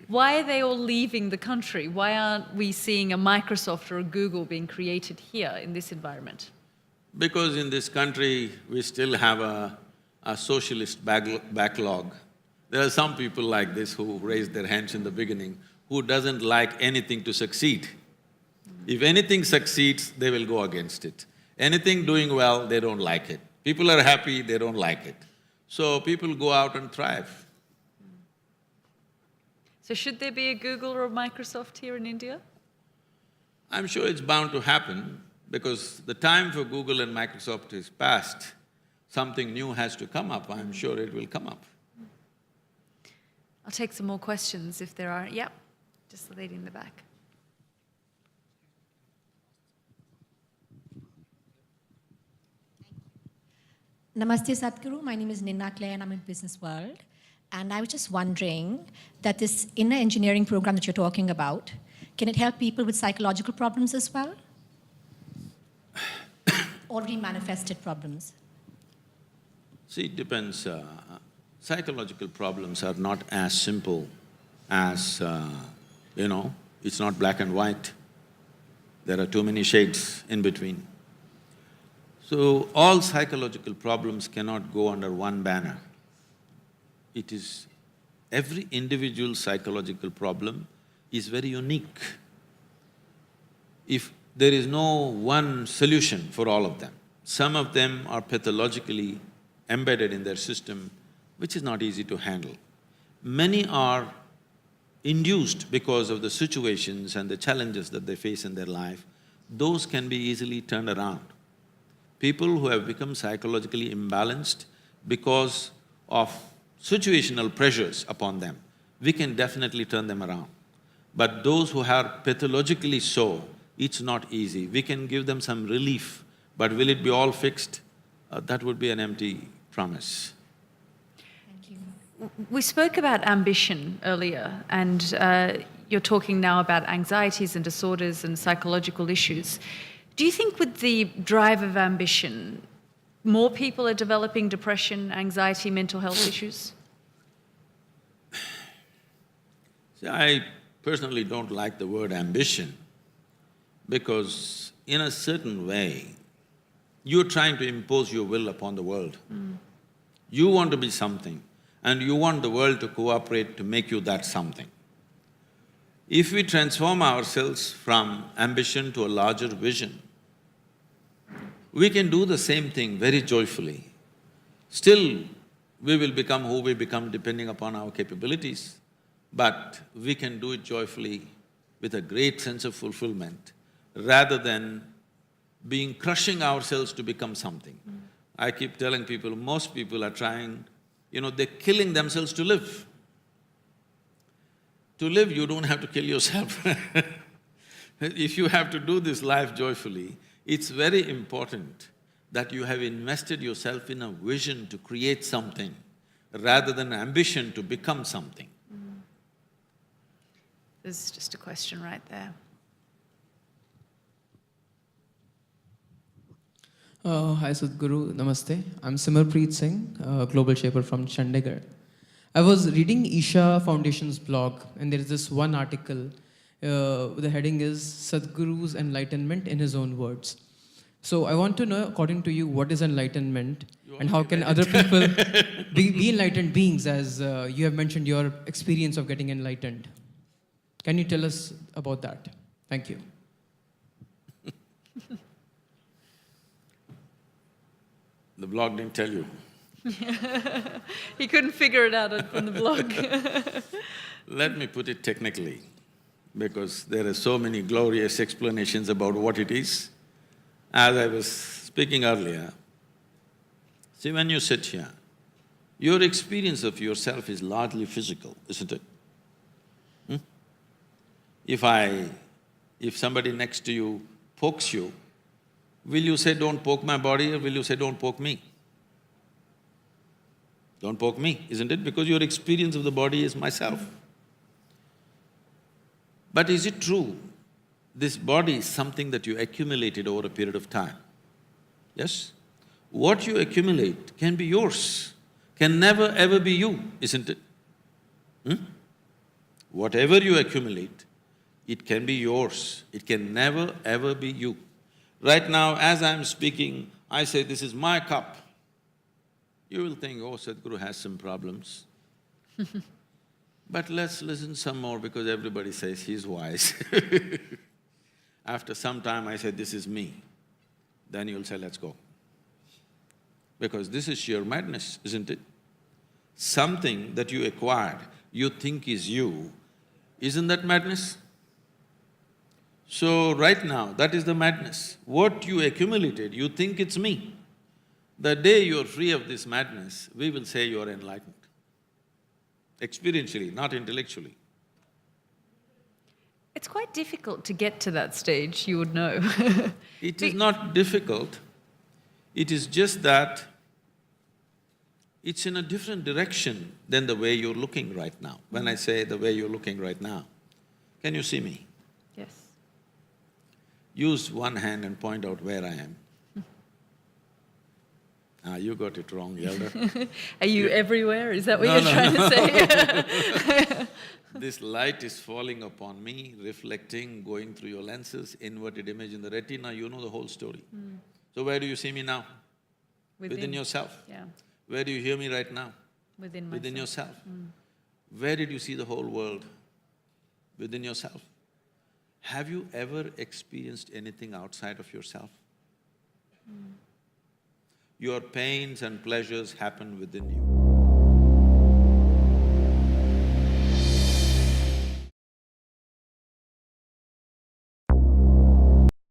Why are they all leaving the country? Why aren't we seeing a Microsoft or a Google being created here in this environment? Because in this country, we still have a socialist backlog. There are some people like this who raised their hands in the beginning, who doesn't like anything to succeed. If anything succeeds, they will go against it. Anything doing well, they don't like it. People are happy, they don't like it. So people go out and thrive. So should there be a Google or a Microsoft here in India? I'm sure it's bound to happen because the time for Google and Microsoft is past. Something new has to come up, I'm sure it will come up. I'll take some more questions if there are. Yep, just the lady in the back. Namaste Sadhguru, my name is Ninna Claire and I'm in Business World. And I was just wondering that this inner engineering program that you're talking about, can it help people with psychological problems as well? Already manifested problems. See, it depends. Psychological problems are not as simple as, it's not black and white. There are too many shades in between. So, all psychological problems cannot go under one banner. It is… every individual psychological problem is very unique. If there is no one solution for all of them, some of them are pathologically embedded in their system, which is not easy to handle. Many are induced because of the situations and the challenges that they face in their life. Those can be easily turned around. People who have become psychologically imbalanced because of situational pressures upon them, we can definitely turn them around. But those who are pathologically so, it's not easy. We can give them some relief, but will it be all fixed? That would be an empty promise. Thank you. We spoke about ambition earlier, and you're talking now about anxieties and disorders and psychological issues. Do you think with the drive of ambition, more people are developing depression, anxiety, mental health issues? See, I personally don't like the word ambition because in a certain way, you're trying to impose your will upon the world. You want to be something and you want the world to cooperate to make you that something. If we transform ourselves from ambition to a larger vision, we can do the same thing very joyfully. Still, we will become who we become depending upon our capabilities, but we can do it joyfully with a great sense of fulfillment rather than crushing ourselves to become something. I keep telling people, most people are trying, they're killing themselves to live. To live, you don't have to kill yourself. If you have to do this life joyfully, it's very important that you have invested yourself in a vision to create something rather than ambition to become something. There's just a question right there. Hi Sadhguru, Namaste. I'm Simarpreet Singh, Global Shaper from Chandigarh. I was reading Isha Foundation's blog and there is this one article, the heading is Sadhguru's Enlightenment in his own words. So I want to know, according to you, what is enlightenment and how can other people be enlightened beings, as you have mentioned your experience of getting enlightened. Can you tell us about that? Thank you. The blog didn't tell you. He couldn't figure it out on the blog. Let me put it technically, because there are so many glorious explanations about what it is. As I was speaking earlier, see, when you sit here, your experience of yourself is largely physical, isn't it? If somebody next to you pokes you, will you say, don't poke my body, or will you say, don't poke me? Don't poke me, isn't it? Because your experience of the body is myself. But is it true, this body is something that you accumulated over a period of time? Yes? What you accumulate can be yours can never ever be you, isn't it? Whatever you accumulate, it can be yours. It can never ever be you. Right now, as I'm speaking, I say, this is my cup. You will think, oh, Sadhguru has some problems. But let's listen some more because everybody says he's wise. After some time, I say, this is me. Then you'll say, let's go. Because this is sheer madness, isn't it? Something that you acquired, you think is you, isn't that madness? So right now, that is the madness. What you accumulated, you think it's me. The day you're free of this madness, we will say you're enlightened. Experientially, not intellectually. It's quite difficult to get to that stage, you would know. It is not difficult, it is just that it's in a different direction than the way you're looking right now. When I say the way you're looking right now, can you see me? Yes. Use one hand and point out where I am. You got it wrong, Elder. Are you everywhere? Is that what you're trying to say? This light is falling upon me, reflecting, going through your lenses, inverted image in the retina, you know the whole story. So where do you see me now? Within yourself. Yeah. Where do you hear me right now? Within myself. Within yourself. Where did you see the whole world? Within yourself. Have you ever experienced anything outside of yourself? Your pains and pleasures happen within you.